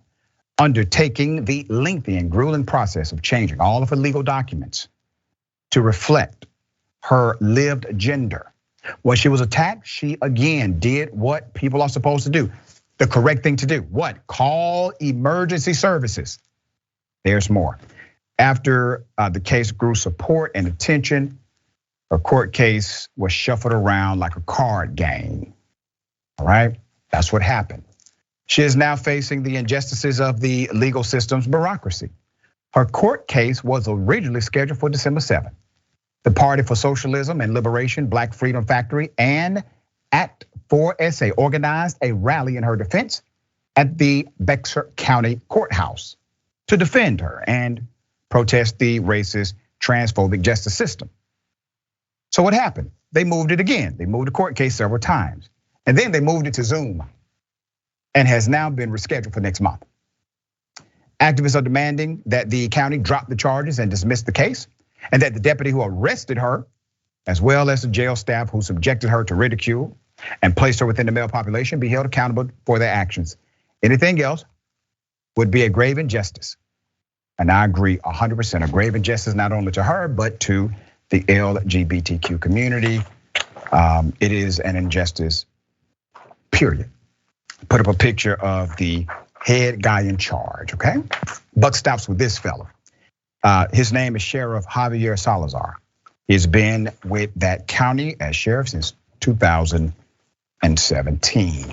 undertaking the lengthy and grueling process of changing all of her legal documents to reflect her lived gender. When she was attacked, she again did what people are supposed to do. The correct thing to do. What? Call emergency services. There's more. After the case grew support and attention, her court case was shuffled around like a card game. All right, that's what happened. She is now facing the injustices of the legal system's bureaucracy. Her court case was originally scheduled for December 7th. The Party for Socialism and Liberation, Black Freedom Factory, and Act 4SA organized a rally in her defense at the Bexar County Courthouse to defend her and protest the racist, transphobic justice system. So what happened? They moved it again. They moved the court case several times. And then they moved it to Zoom and has now been rescheduled for next month. Activists are demanding that the county drop the charges and dismiss the case, and that the deputy who arrested her, as well as the jail staff who subjected her to ridicule and placed her within the male population, be held accountable for their actions. Anything else would be a grave injustice. And I agree 100%, a grave injustice not only to her, but to the LGBTQ community. It is an injustice, period. Put up a picture of the head guy in charge, okay? Buck stops with this fella. His name is Sheriff Javier Salazar. He's been with that county as sheriff since 2017.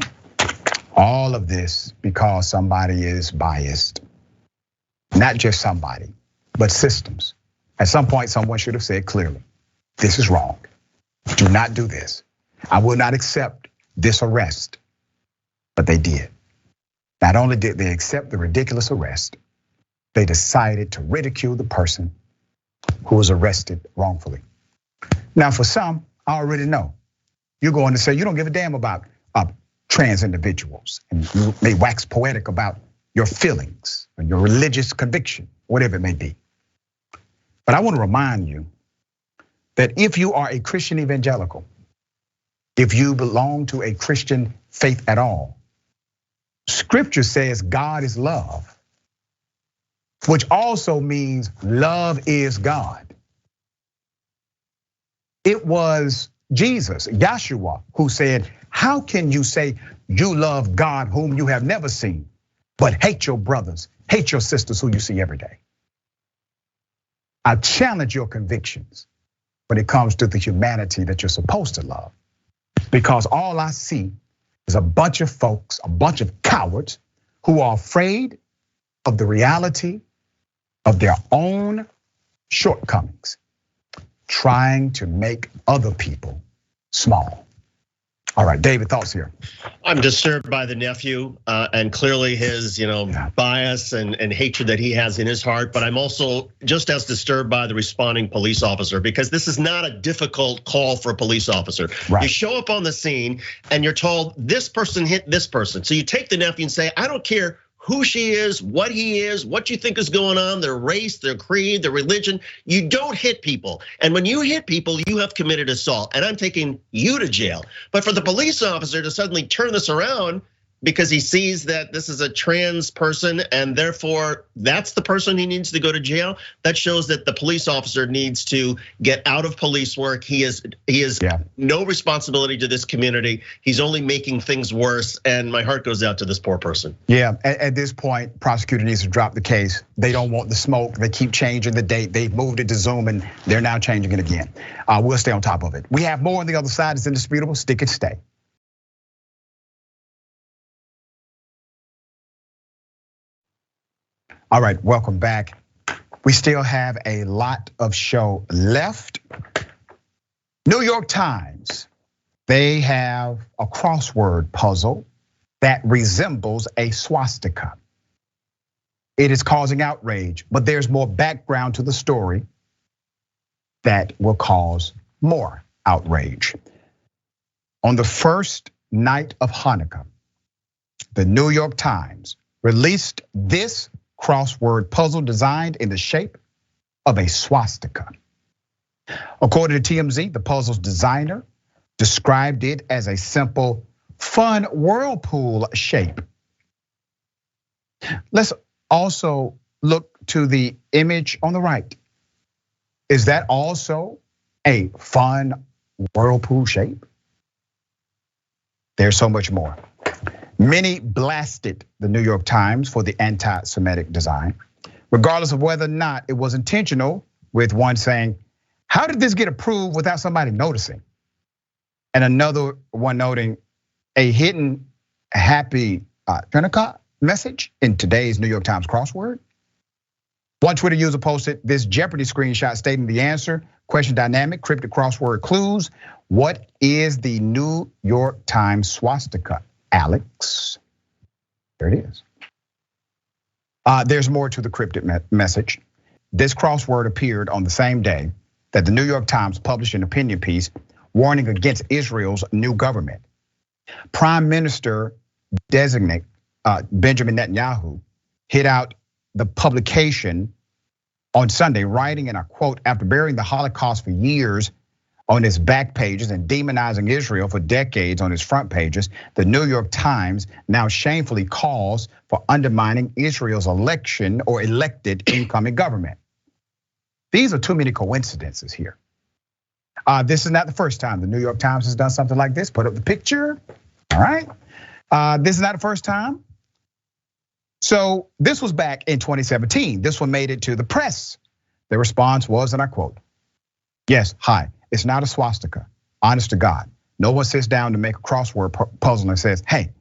All of this because somebody is biased. Not just somebody, but systems. At some point, someone should have said clearly, this is wrong. Do not do this. I will not accept this arrest. But they did. Not only did they accept the ridiculous arrest, they decided to ridicule the person who was arrested wrongfully. Now, for some, I already know. You're going to say you don't give a damn about trans individuals, and you may wax poetic about your feelings and your religious conviction, whatever it may be. But I want to remind you that if you are a Christian evangelical, if you belong to a Christian faith at all, Scripture says God is love, which also means love is God. It was Jesus, Yeshua, who said, how can you say you love God whom you have never seen, but hate your brothers, hate your sisters who you see every day? I challenge your convictions when it comes to the humanity that you're supposed to love, because all I see is a bunch of folks, a bunch of cowards who are afraid of the reality of their own shortcomings, trying to make other people small. All right, David, thoughts here. I'm disturbed by the nephew and clearly his bias and hatred that he has in his heart. But I'm also just as disturbed by the responding police officer, because this is not a difficult call for a police officer. Right. You show up on the scene and you're told this person hit this person. So you take the nephew and say, I don't care who she is, what he is, what you think is going on, their race, their creed, their religion. You don't hit people. And when you hit people, you have committed assault. And I'm taking you to jail. But for the police officer to suddenly turn this around because he sees that this is a trans person and therefore that's the person he needs to go to jail, that shows that the police officer needs to get out of police work. He has no responsibility to this community. He's only making things worse, and my heart goes out to this poor person. Yeah, at this point, prosecutor needs to drop the case. They don't want the smoke. They keep changing the date. They moved it to Zoom and they're now changing it again. We'll stay on top of it. We have more on the other side. It's Indisputable. Stick and stay. All right, welcome back. We still have a lot of show left. New York Times, they have a crossword puzzle that resembles a swastika. It is causing outrage, but there's more background to the story that will cause more outrage. On the first night of Hanukkah, the New York Times released this crossword puzzle designed in the shape of a swastika. According to TMZ, the puzzle's designer described it as a simple, fun whirlpool shape. Let's also look to the image on the right. Is that also a fun whirlpool shape? There's so much more. Many blasted the New York Times for the anti-Semitic design, regardless of whether or not it was intentional, with one saying, "How did this get approved without somebody noticing?" And another one noting a hidden happy Hanukkah message in today's New York Times crossword. One Twitter user posted this Jeopardy screenshot stating the answer, question dynamic, cryptic crossword clues. What is the New York Times swastika? Alex, there it is. There's more to the cryptic message. This crossword appeared on the same day that the New York Times published an opinion piece warning against Israel's new government. Prime Minister designate Benjamin Netanyahu hit out the publication on Sunday, writing, and I quote, "After burying the Holocaust for years on his back pages and demonizing Israel for decades on his front pages, the New York Times now shamefully calls for undermining Israel's election or elected incoming government." These are too many coincidences here. This is not the first time the New York Times has done something like this. Put up the picture, all right? This is not the first time. So this was back in 2017. This one made it to the press. The response was, and I quote, "Yes, hi. It's not a swastika, honest to God. No one sits down to make a crossword puzzle and says, hey,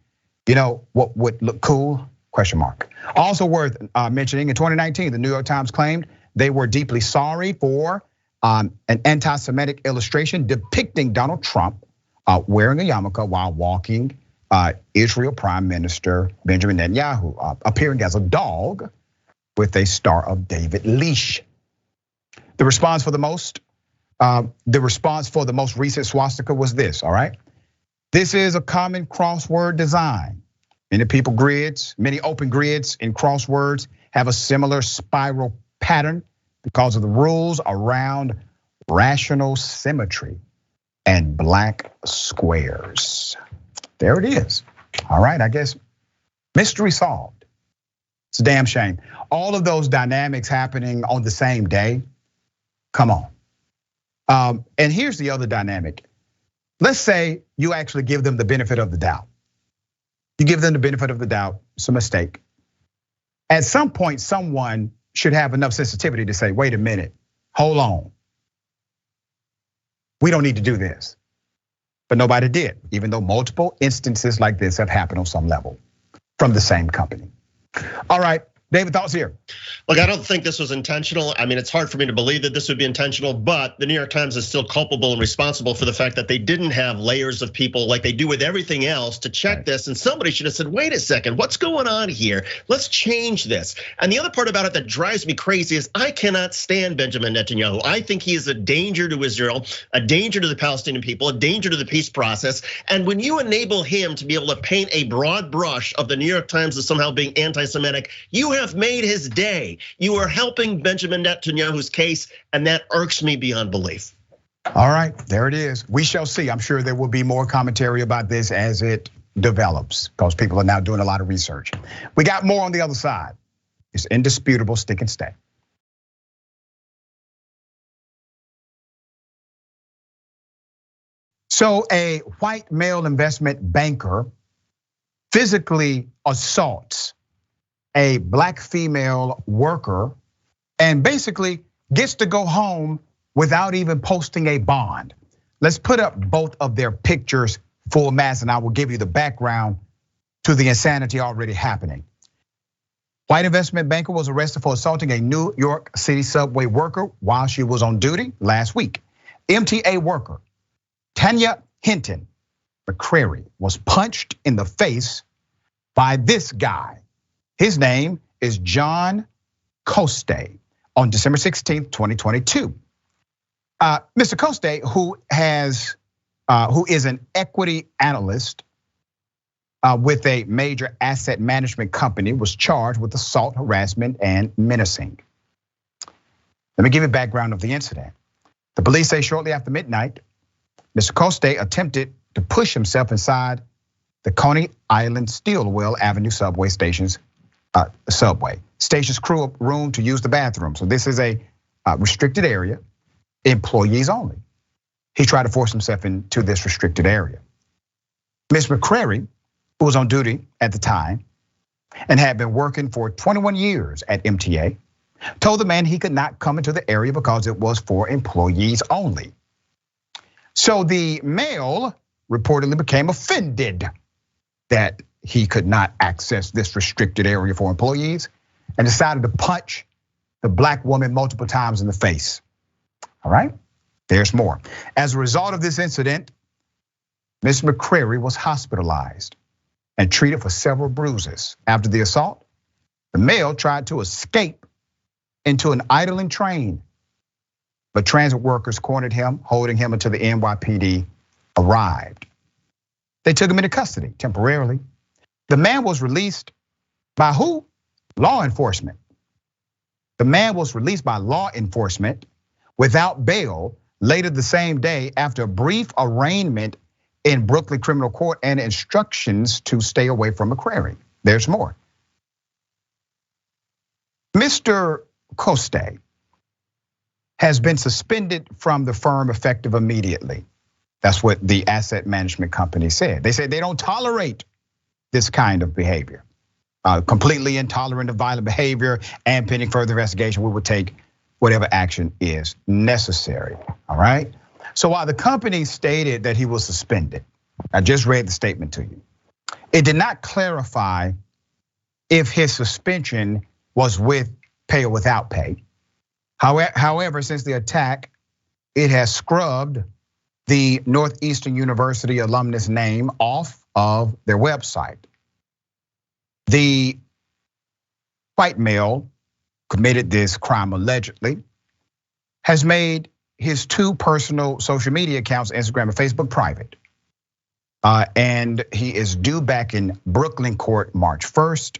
you know what would look cool? Question mark. Also worth mentioning, in 2019, the New York Times claimed they were deeply sorry for an anti-Semitic illustration depicting Donald Trump wearing a yarmulke while walking Israel Prime Minister Benjamin Netanyahu, appearing as a dog with a Star of David leash. The response for the most recent swastika was this, all right? This is a common crossword design. Many open grids in crosswords have a similar spiral pattern because of the rules around rational symmetry and black squares. There it is. All right, I guess mystery solved. It's a damn shame. All of those dynamics happening on the same day, come on. And here's the other dynamic. Let's say you actually give them the benefit of the doubt. You give them the benefit of the doubt, it's a mistake. At some point, someone should have enough sensitivity to say, wait a minute, hold on. We don't need to do this. But nobody did, even though multiple instances like this have happened on some level from the same company. All right, David, thoughts here? Look, I don't think this was intentional. I mean, it's hard for me to believe that this would be intentional, but the New York Times is still culpable and responsible for the fact that they didn't have layers of people like they do with everything else to check this. And somebody should have said, wait a second, what's going on here? Let's change this. And the other part about it that drives me crazy is I cannot stand Benjamin Netanyahu. I think he is a danger to Israel, a danger to the Palestinian people, a danger to the peace process. And when you enable him to be able to paint a broad brush of the New York Times as somehow being anti-Semitic, you have made his day. You are helping Benjamin Netanyahu's case, and that irks me beyond belief. All right, there it is. We shall see. I'm sure there will be more commentary about this as it develops, because people are now doing a lot of research. We got more on the other side. It's indisputable, stick and stay. So a white male investment banker physically assaults a black female worker and basically gets to go home without even posting a bond. Let's put up both of their pictures full mass, and I will give you the background to the insanity already happening. White investment banker was arrested for assaulting a New York City subway worker while she was on duty last week. MTA worker Tanya Hinton McCrary was punched in the face by this guy. His name is John Coste on December 16th, 2022. Mr. Coste, who is an equity analyst with a major asset management company, was charged with assault, harassment, and menacing. Let me give you background of the incident. The police say shortly after midnight, Mr. Coste attempted to push himself inside the Coney Island Stillwell Avenue subway station's crew room to use the bathroom. So this is a restricted area, employees only. He tried to force himself into this restricted area. Ms. McCrary, who was on duty at the time and had been working for 21 years at MTA, told the man he could not come into the area because it was for employees only. So the male reportedly became offended that he could not access this restricted area for employees and decided to punch the black woman multiple times in the face. All right, there's more. As a result of this incident, Ms. McCrary was hospitalized and treated for several bruises. After the assault, the male tried to escape into an idling train, but transit workers cornered him, holding him until the NYPD arrived. They took him into custody temporarily. The man was released by who? Law enforcement. The man was released by law enforcement without bail later the same day after a brief arraignment in Brooklyn Criminal Court and instructions to stay away from McCrary. There's more. Mr. Coste has been suspended from the firm effective immediately. That's what the asset management company said. They said they don't tolerate this kind of behavior. Completely intolerant of violent behavior, and pending further investigation, we will take whatever action is necessary, all right? So while the company stated that he was suspended, I just read the statement to you. It did not clarify if his suspension was with pay or without pay. However, since the attack, it has scrubbed the Northeastern University alumnus name off of their website. The white male committed this crime allegedly, has made his two personal social media accounts, Instagram and Facebook, private. And he is due back in Brooklyn court March 1st.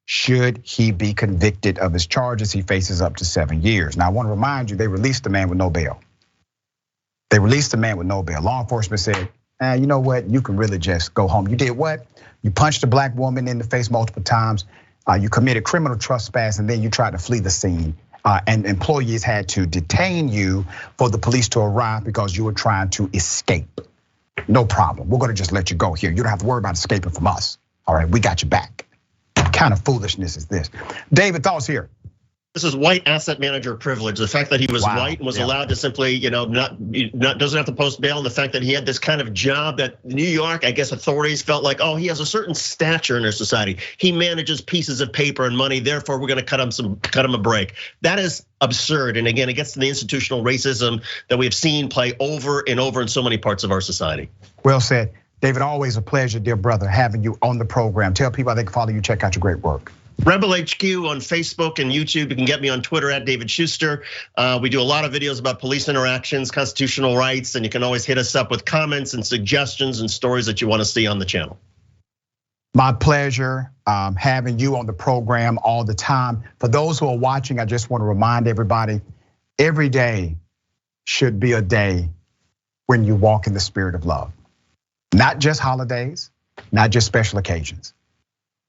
Should he be convicted of his charges, he faces up to 7 years. Now, I want to remind you, they released the man with no bail. They released the man with no bail. Law enforcement said, you know what, you can really just go home. You did what? You punched a black woman in the face multiple times. You committed criminal trespass, and then you tried to flee the scene. And employees had to detain you for the police to arrive because you were trying to escape. No problem, we're gonna just let you go here. You don't have to worry about escaping from us. All right, we got you back. What kind of foolishness is this? David, thoughts here? This is white asset manager privilege. The fact that he was white and was allowed to simply, not doesn't have to post bail, and the fact that he had this kind of job that New York, I guess authorities felt like, oh, he has a certain stature in our society. He manages pieces of paper and money, therefore we're going to cut him a break. That is absurd. And again, it gets to the institutional racism that we have seen play over and over in so many parts of our society. Well said. David, always a pleasure, dear brother, having you on the program. Tell people how they can follow you, check out your great work. Rebel HQ on Facebook and YouTube. You can get me on Twitter at David Shuster. We do a lot of videos about police interactions, constitutional rights, and you can always hit us up with comments and suggestions and stories that you want to see on the channel. My pleasure having you on the program all the time. For those who are watching, I just want to remind everybody, every day should be a day when you walk in the spirit of love. Not just holidays, not just special occasions.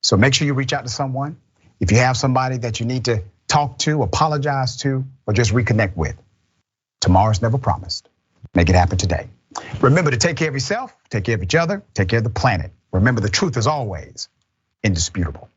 So make sure you reach out to someone. If you have somebody that you need to talk to, apologize to, or just reconnect with. Tomorrow's never promised. Make it happen today. Remember to take care of yourself, take care of each other, take care of the planet. Remember, the truth is always indisputable.